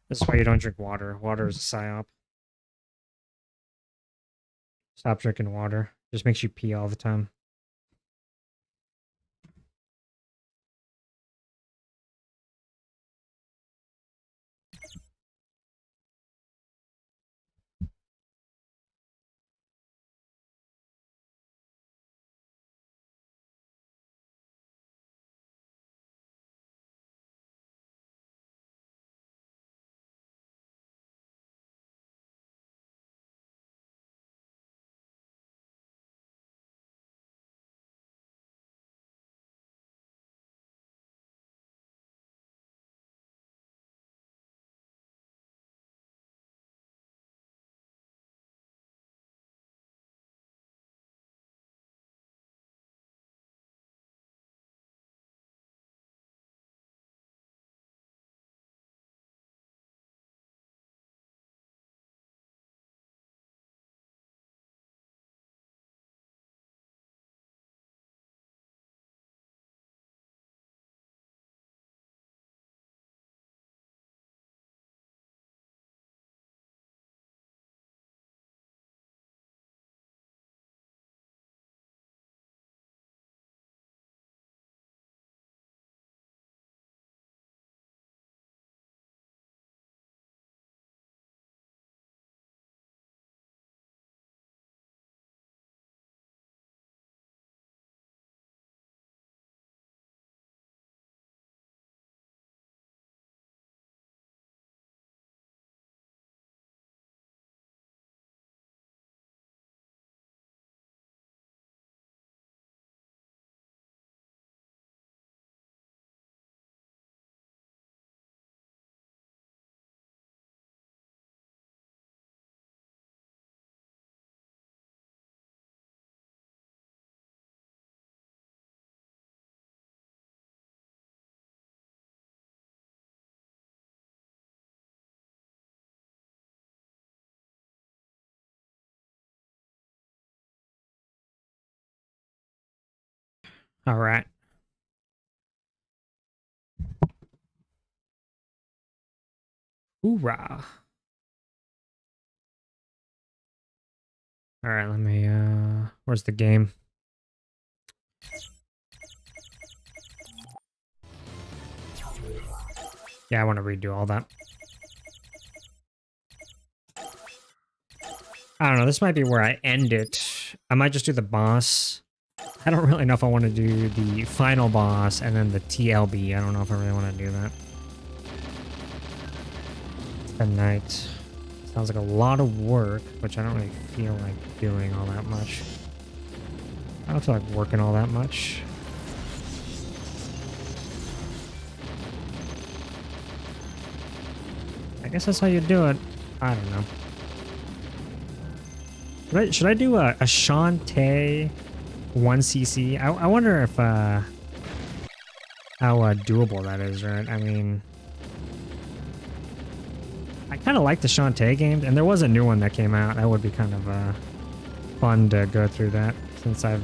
This is why you don't drink water. Water is a psyop. Stop drinking water. Just makes you pee all the time. All right. Hoorah. All right, let me, where's the game? Yeah, I want to redo all that. I don't know, this might be where I end it. I might just do the boss. I don't really know if I want to do the final boss and then the TLB. I don't know if I really want to do that. The night. Sounds like a lot of work, which I don't really feel like doing all that much. I don't feel like working all that much. I guess that's how you do it. I don't know. Should I do a Shantae 1cc? I wonder if how doable that is, right? I mean, I kind of like the Shantae games, and there was a new one that came out. That would be kind of fun to go through that, since I've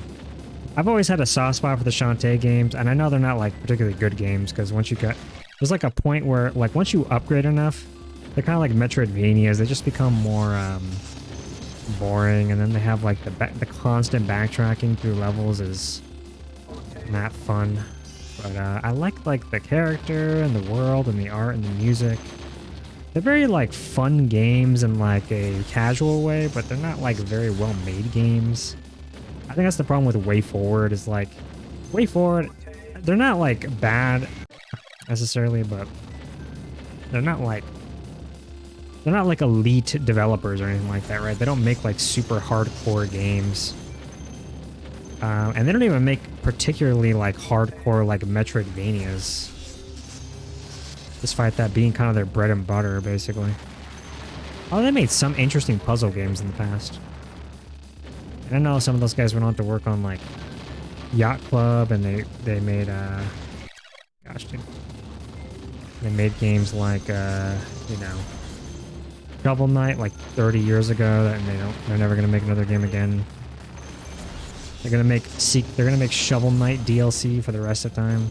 always had a soft spot for the Shantae games, and I know they're not like particularly good games, because once you get, there's like a point where like once you upgrade enough, they're kind of like Metroidvanias. They just become more boring, and then they have like the constant backtracking through levels is not fun. But I like the character and the world and the art and the music. They're very like fun games in like a casual way, but they're not like very well made games. I think that's the problem with Way Forward is like Way Forward, they're not like bad necessarily, but they're not like elite developers or anything like that, right? They don't make like super hardcore games. And they don't even make particularly like hardcore like Metroidvanias. Despite that being kind of their bread and butter, basically. Oh, they made some interesting puzzle games in the past. And I know some of those guys went on to work on like Yacht Club, and they made gosh, dude. They made games like you know, Shovel Knight like 30 years ago, and they're never gonna make another game again. They're gonna make Shovel Knight DLC for the rest of time.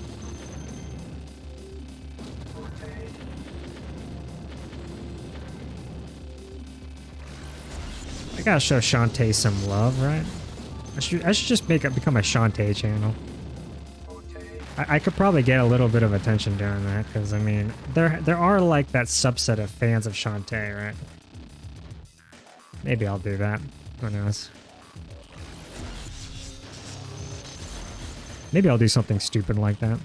I gotta show Shantae some love, right? I should just become a Shantae channel. I could probably get a little bit of attention doing that, because I mean, there are like that subset of fans of Shantae, right? Maybe I'll do that. Who knows? Maybe I'll do something stupid like that.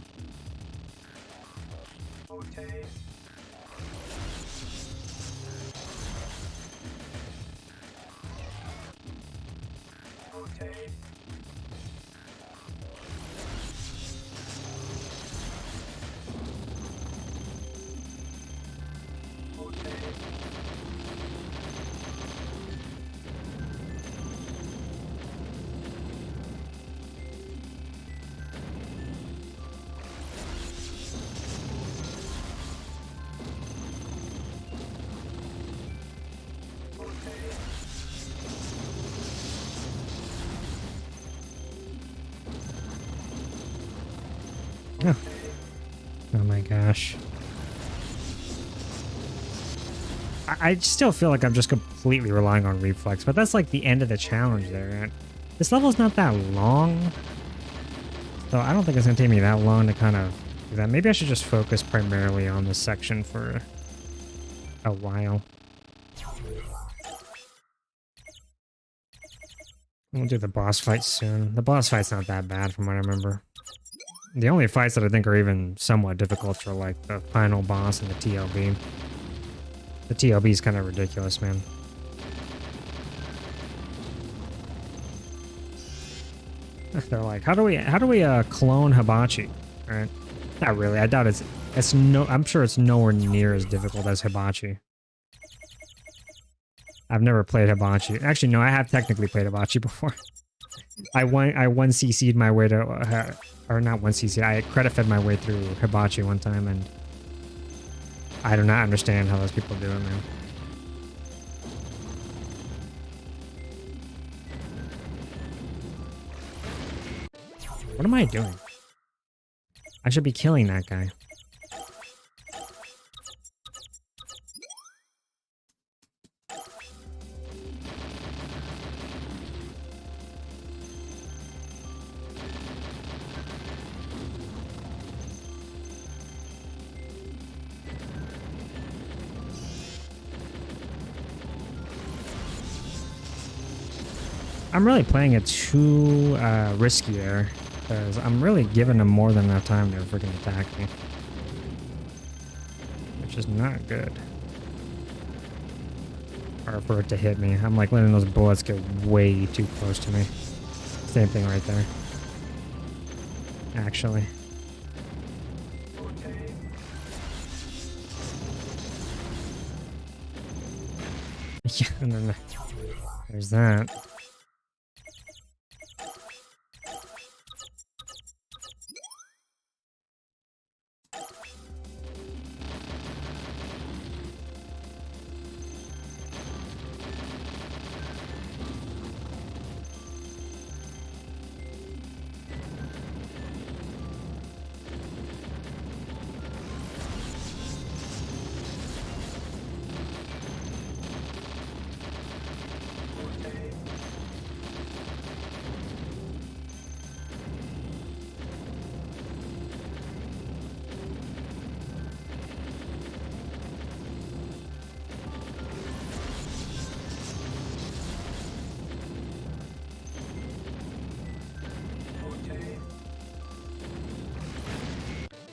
Oh. Oh my gosh. I still feel like I'm just completely relying on reflex, but that's like the end of the challenge there, right? This level's not that long, so I don't think it's gonna take me that long to kind of do that. Maybe I should just focus primarily on this section for a while. We'll do the boss fight soon. The boss fight's not that bad from what I remember. The only fights that I think are even somewhat difficult are like the final boss and the TLB. The TLB is kind of ridiculous, man. They're like, how do we clone Hibachi? Right? Not really. I doubt I'm sure it's nowhere near as difficult as Hibachi. I've never played Hibachi. Actually, no, I have technically played Hibachi before. I 1cc'd my way to, or not 1cc, I credit fed my way through Hibachi one time, and I do not understand how those people do it, man. What am I doing? I should be killing that guy. I'm really playing it too risky there, because I'm really giving him more than enough time to freaking attack me, which is not good. Or for it to hit me. I'm like letting those bullets get way too close to me. Same thing right there. Actually. Yeah, and then there's that.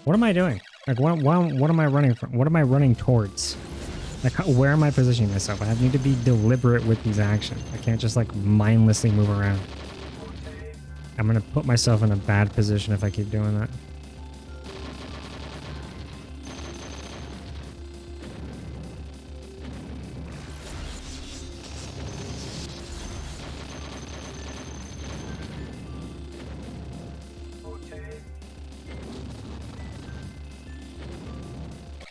What am I doing? Like, what am I running from? What am I running towards? Like, where am I positioning myself? I need to be deliberate with these actions. I can't just, like, mindlessly move around. I'm gonna put myself in a bad position if I keep doing that.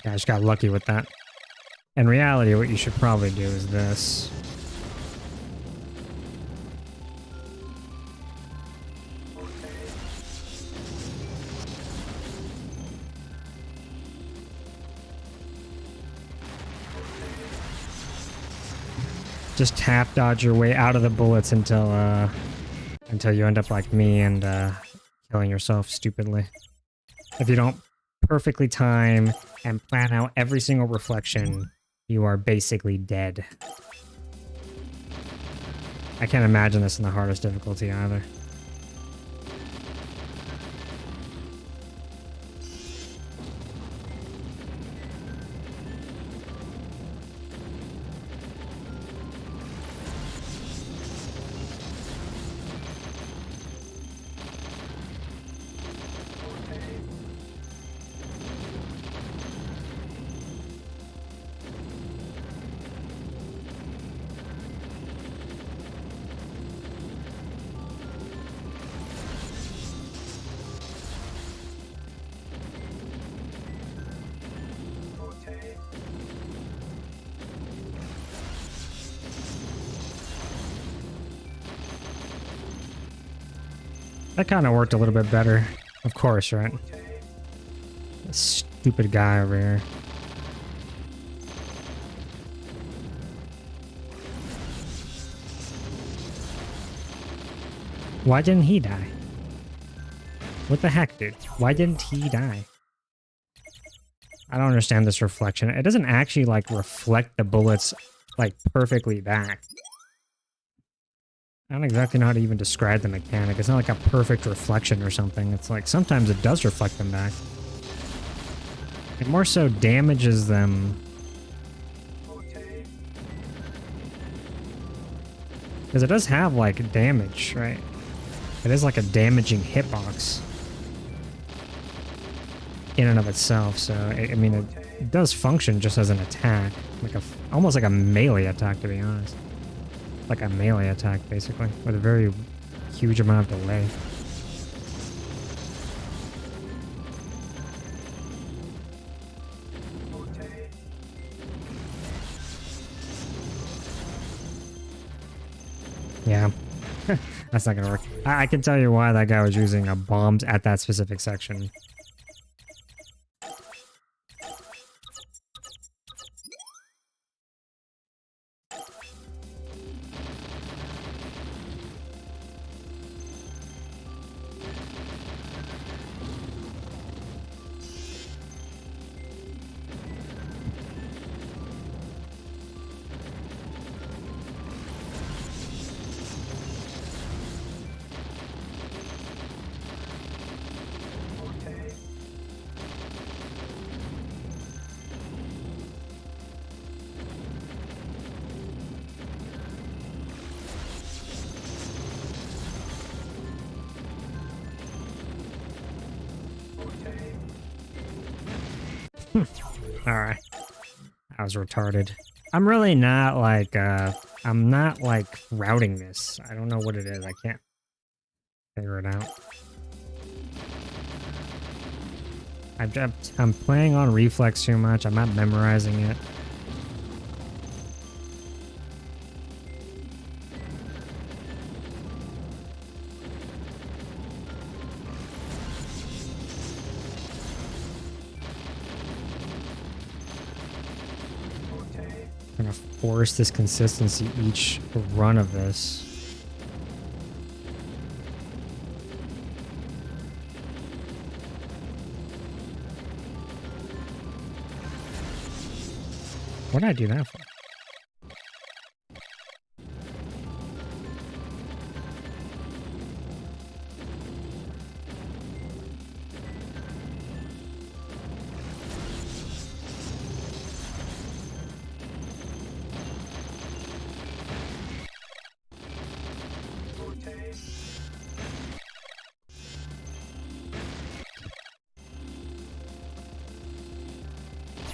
Yeah, I just got lucky with that. In reality, what you should probably do is this. Just tap dodge your way out of the bullets until you end up like me and killing yourself stupidly. If you don't perfectly time and plan out every single reflection, you are basically dead. I can't imagine this in the hardest difficulty either. That kind of worked a little bit better. Of course, right? This stupid guy over here. Why didn't he die? What the heck, dude? Why didn't he die? I don't understand this reflection. It doesn't actually, like, reflect the bullets, like, perfectly back. I don't exactly know how to even describe the mechanic. It's not like a perfect reflection or something. It's like sometimes it does reflect them back. It more so damages them. Because it does have, like, damage, right? It is like a damaging hitbox in and of itself. So, I mean, it does function just as an attack. Like almost like a melee attack, to be honest. Like a melee attack, basically, with a very huge amount of delay. Yeah, that's not gonna work. I can tell you why that guy was using bombs at that specific section. Alright. I was retarded. I'm really not like, I'm not like routing this. I don't know what it is. I can't figure it out. I'm playing on reflex too much. I'm not memorizing it. I'm gonna force this consistency each run of this. What did I do that for?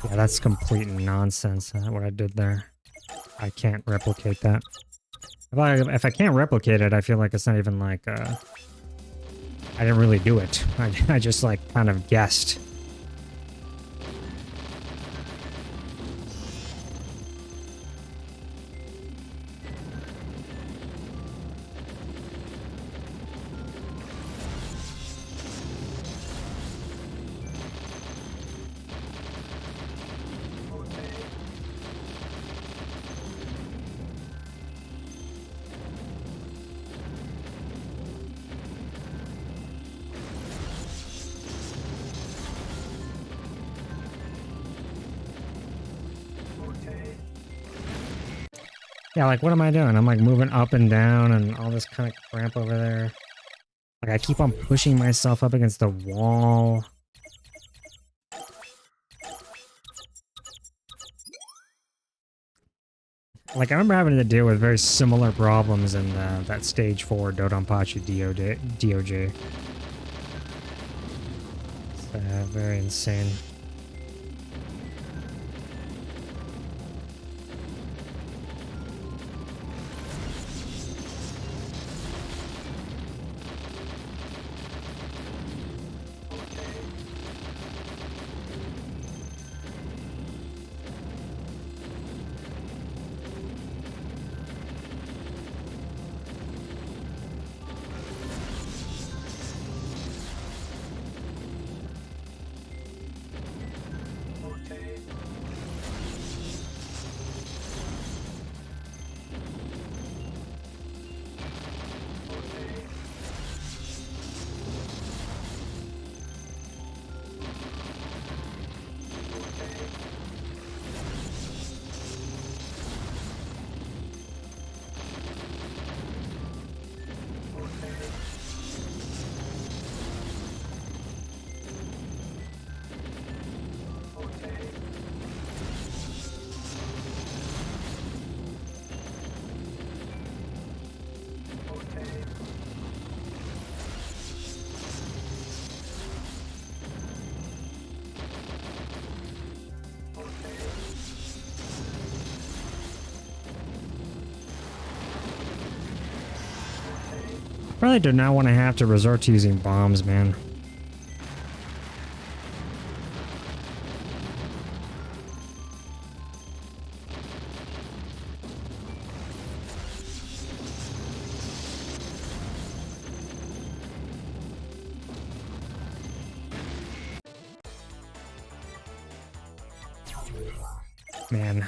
Yeah, that's complete nonsense, what I did there. I can't replicate that. If I can't replicate it, I feel like it's not even like, I didn't really do it. I just, like, kind of guessed. Yeah, like, what am I doing? I'm, like, moving up and down and all this kind of crap over there. Like, I keep on pushing myself up against the wall. Like, I remember having to deal with very similar problems in that Stage 4 Dodonpachi DOJ. It's very insane. Probably do not want to have to resort to using bombs, man. Man.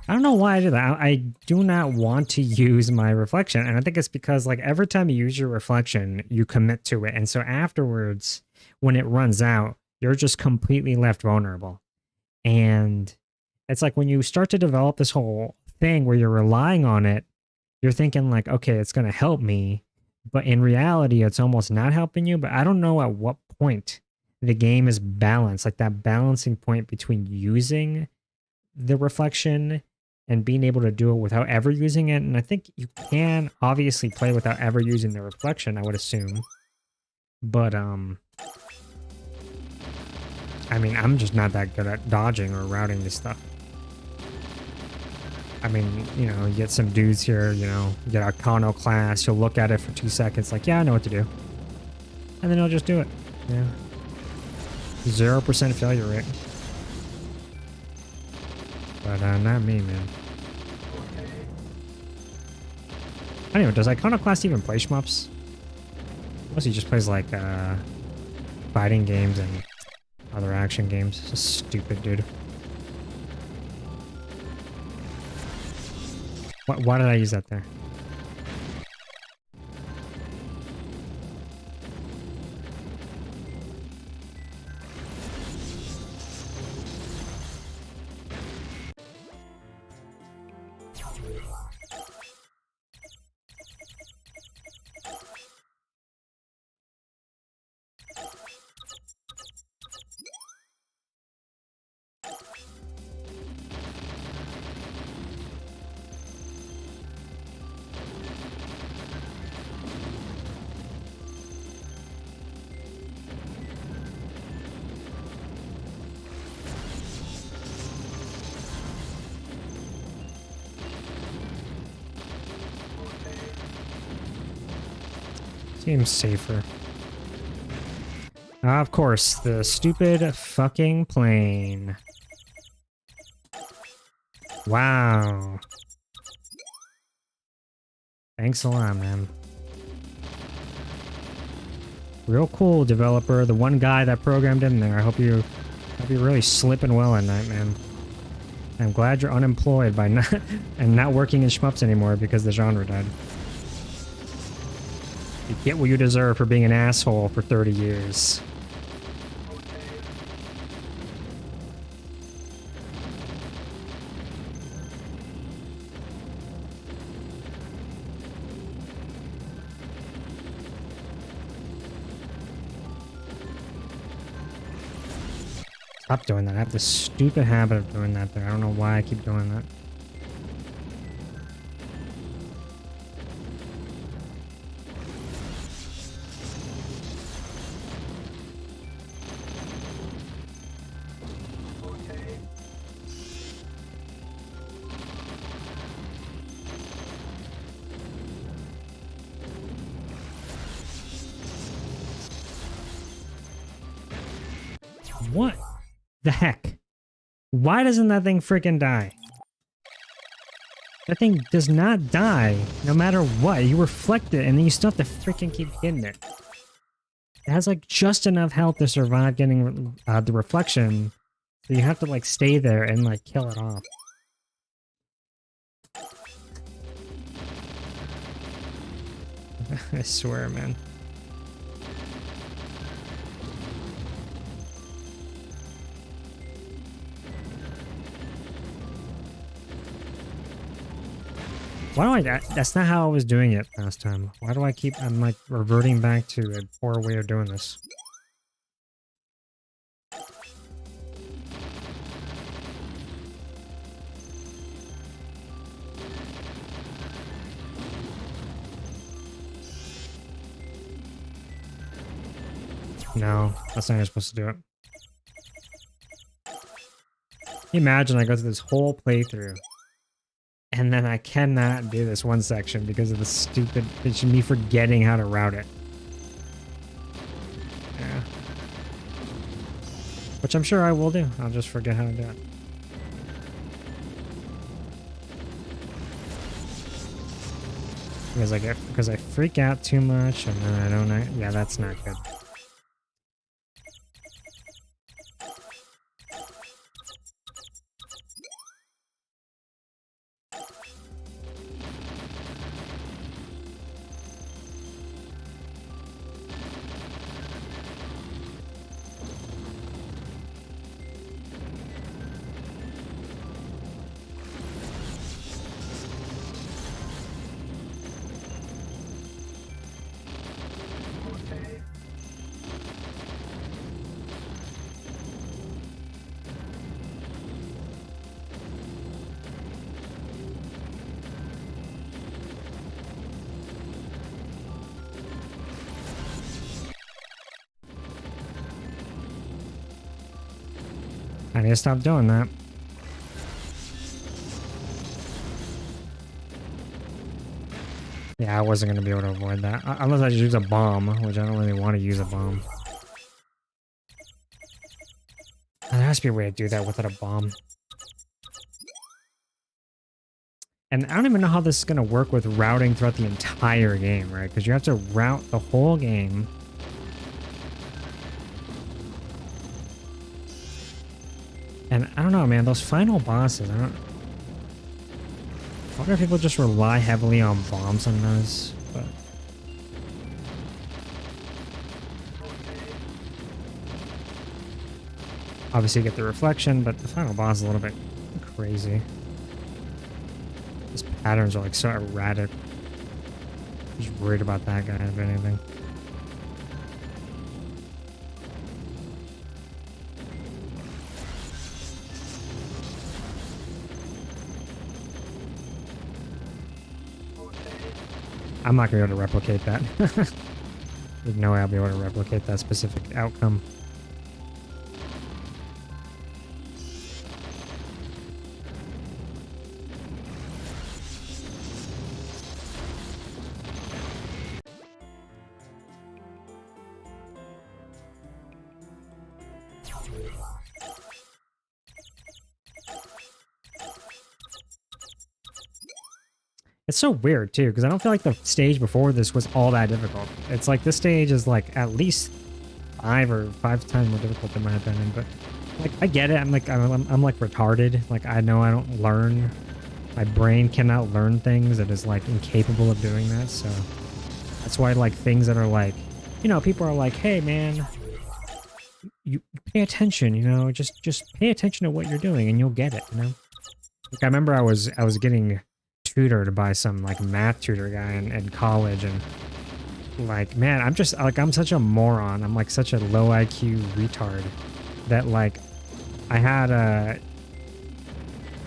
I don't know why I do that. I do not want to use my reflection. And I think it's because, like, every time you use your reflection, you commit to it. And so afterwards, when it runs out, you're just completely left vulnerable. And it's like when you start to develop this whole thing where you're relying on it, you're thinking like, okay, it's going to help me. But in reality, it's almost not helping you. But I don't know at what point the game is balanced, like that balancing point between using the reflection and being able to do it without ever using it. And I think you can obviously play without ever using the reflection, I would assume. But, I mean, I'm just not that good at dodging or routing this stuff. I mean, you know, you get some dudes here, you know, you get Arcano class, you'll look at it for 2 seconds, like, yeah, I know what to do. And then you'll just do it. Yeah. 0% failure rate. But not me, man. Anyway, does Iconoclast even play shmups? Unless he just plays like fighting games and other action games. It's a stupid dude. Why did I use that there? Seems safer. Of course, the stupid fucking plane. Wow. Thanks a lot, man. Real cool, developer. The one guy that programmed in there. I hope you're really slipping well at night, man. I'm glad you're unemployed by not and not working in shmups anymore because the genre died. You get what you deserve for being an asshole for 30 years. Stop doing that. I have this stupid habit of doing that there. I don't know why I keep doing that. What the heck? Why doesn't that thing freaking die? That thing does not die no matter what. You reflect it and then you still have to freaking keep hitting it. It has like just enough health to survive getting the reflection. So you have to like stay there and like kill it off. I swear, man. Why do I... That's not how I was doing it last time. Why do I keep... I'm like reverting back to a poor way of doing this. No, that's not how you're supposed to do it. Can you imagine I go through this whole playthrough and then I cannot do this one section because of the stupid... It's me forgetting how to route it. Yeah. Which I'm sure I will do. I'll just forget how to do it. Because I freak out too much and then I don't... Yeah, that's not good. I need to stop doing that. Yeah, I wasn't going to be able to avoid that. Unless I just use a bomb, which I don't really want to use a bomb. There has to be a way to do that without a bomb. And I don't even know how this is going to work with routing throughout the entire game, right? Because you have to route the whole game. And I don't know, man, those final bosses, I wonder if people just rely heavily on bombs on those, but... Obviously you get the reflection, but the final boss is a little bit crazy. His patterns are like so erratic. I'm just worried about that guy, if anything. I'm not going to be able to replicate that. There's no way I'll be able to replicate that specific outcome. It's so weird too, because I don't feel like the stage before this was all that difficult. It's like this stage is like at least 5 times more difficult than my opinion, but like I get it. I'm like I'm like retarded. Like I know I don't learn. My brain cannot learn things. It is like incapable of doing that. So that's why like things that are like, you know, people are like, hey man, you pay attention. You know, just pay attention to what you're doing and you'll get it. You know. Like I remember I was getting tutored by some like math tutor guy in college, and like man, I'm just like I'm such a moron. I'm like such a low IQ retard that like I had a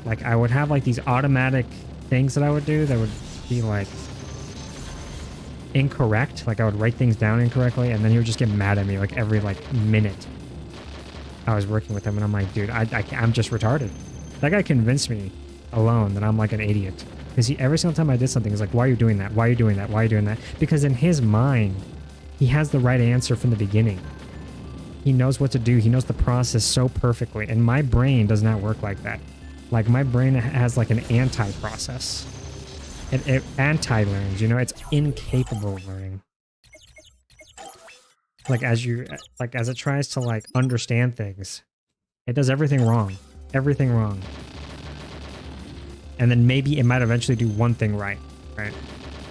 like I would have like these automatic things that I would do that would be like incorrect. Like I would write things down incorrectly, and then he would just get mad at me like every like minute I was working with him, and I'm like, dude, I'm just retarded. That guy convinced me alone that I'm like an idiot. Because every single time I did something, he's like, why are you doing that? Why are you doing that? Why are you doing that? Because in his mind, he has the right answer from the beginning. He knows what to do. He knows the process so perfectly. And my brain does not work like that. Like my brain has like an anti-process. It anti-learns, you know? It's incapable of learning. Like as it tries to like understand things, it does everything wrong. Everything wrong. And then maybe it might eventually do one thing right?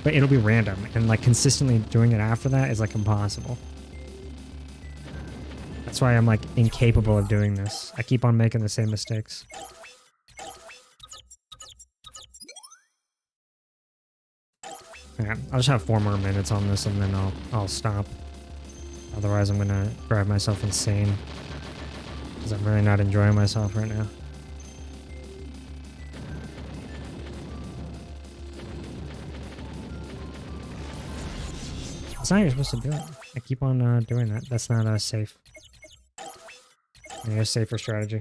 But it'll be random, and like consistently doing it after that is like impossible. That's why I'm like incapable of doing this. I keep on making the same mistakes. Yeah, I'll just have 4 more minutes on this and then I'll stop. Otherwise I'm gonna drive myself insane. Because I'm really not enjoying myself right now. That's not how you're supposed to do it. I keep on doing that. That's not safe. I need a safer strategy.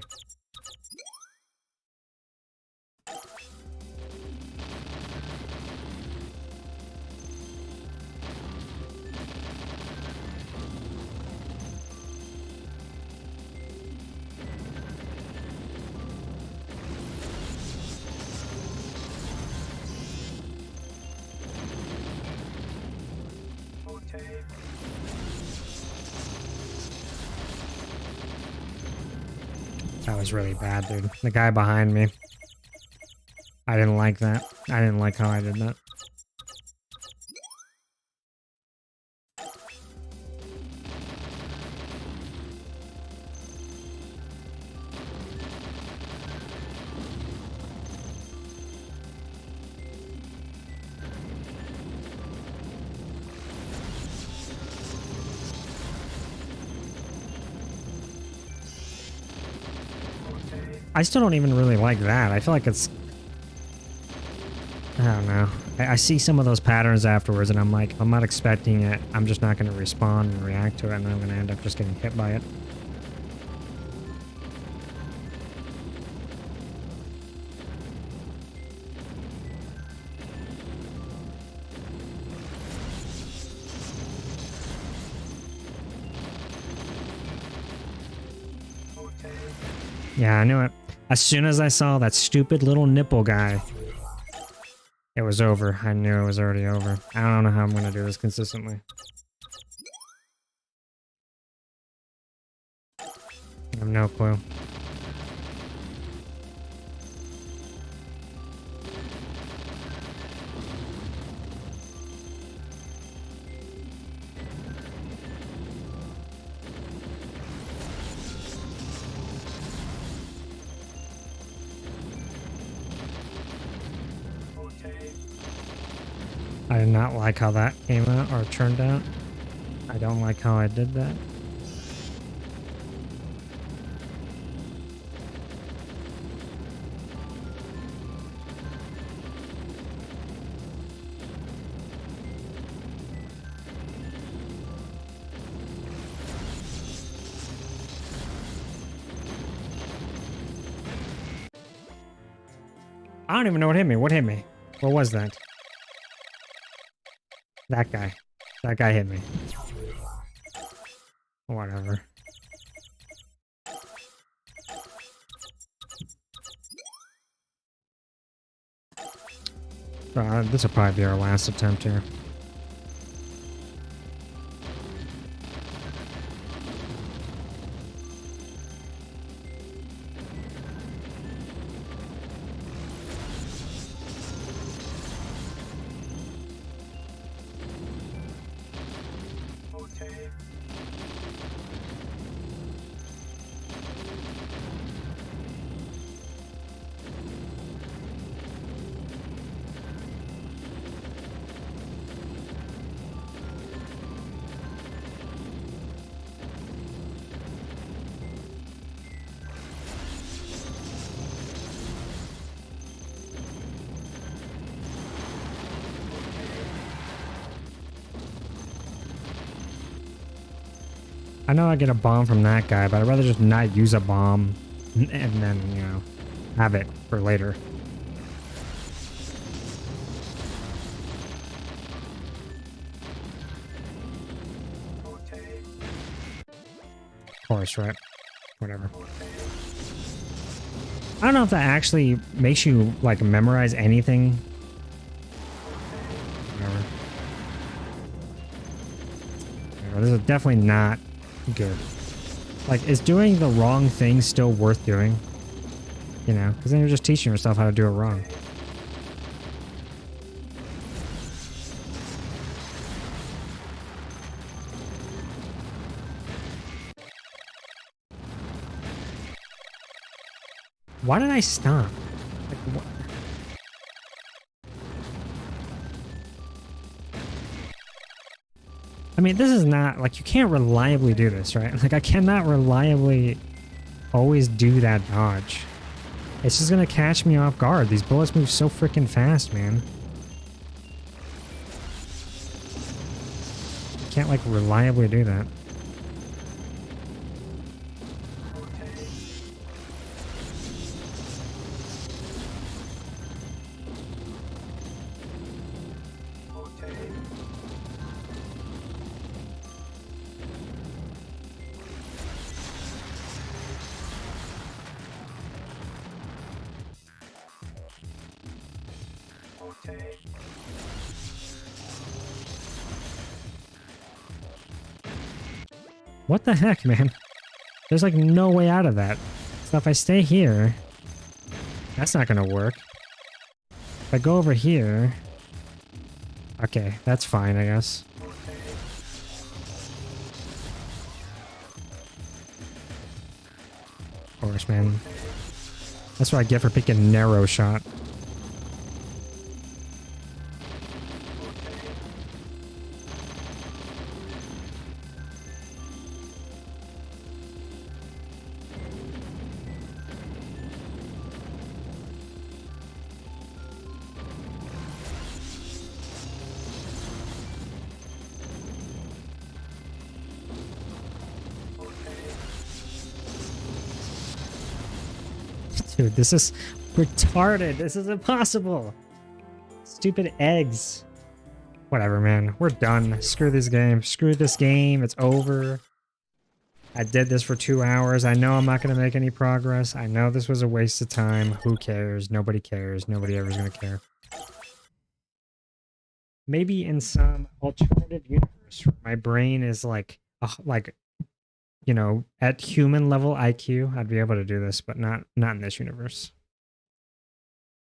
That was really bad, dude. The guy behind me. I didn't like that. I didn't like how I did that. I still don't even really like that. I feel like it's... I don't know. I see some of those patterns afterwards, and I'm like, I'm not expecting it. I'm just not going to respond and react to it, and I'm going to end up just getting hit by it. Yeah, I knew it. As soon as I saw that stupid little nipple guy, it was over. I knew it was already over. I don't know how I'm going to do this consistently. I have no clue. I did not like how that came out or turned out. I don't like how I did that. I don't even know what hit me. What hit me? What was that? That guy. That guy hit me. Whatever. This will probably be our last attempt here. I know I get a bomb from that guy, but I'd rather just not use a bomb and then, you know, have it for later. Of course, right? Whatever. I don't know if that actually makes you, like, memorize anything. Whatever. This is definitely not good. Like, is doing the wrong thing still worth doing? You know, because then you're just teaching yourself how to do it wrong. Why did I stop? Like, what? I mean, this is not, like, you can't reliably do this, right? Like, I cannot reliably always do that dodge. It's just gonna catch me off guard. These bullets move so freaking fast, man. You can't, like, reliably do that. What the heck, man? There's like no way out of that. So if I stay here, that's not gonna work. If I go over here... Okay, that's fine, I guess. Of course, man. That's what I get for picking narrow shot. Dude, this is retarded. This is impossible. Stupid eggs. Whatever, man. We're done. Screw this game. Screw this game. It's over. I did this for 2 hours. I know I'm not going to make any progress. I know this was a waste of time. Who cares? Nobody cares. Nobody ever's going to care. Maybe in some alternative universe where my brain is like, you know, at human level IQ, I'd be able to do this, but not in this universe.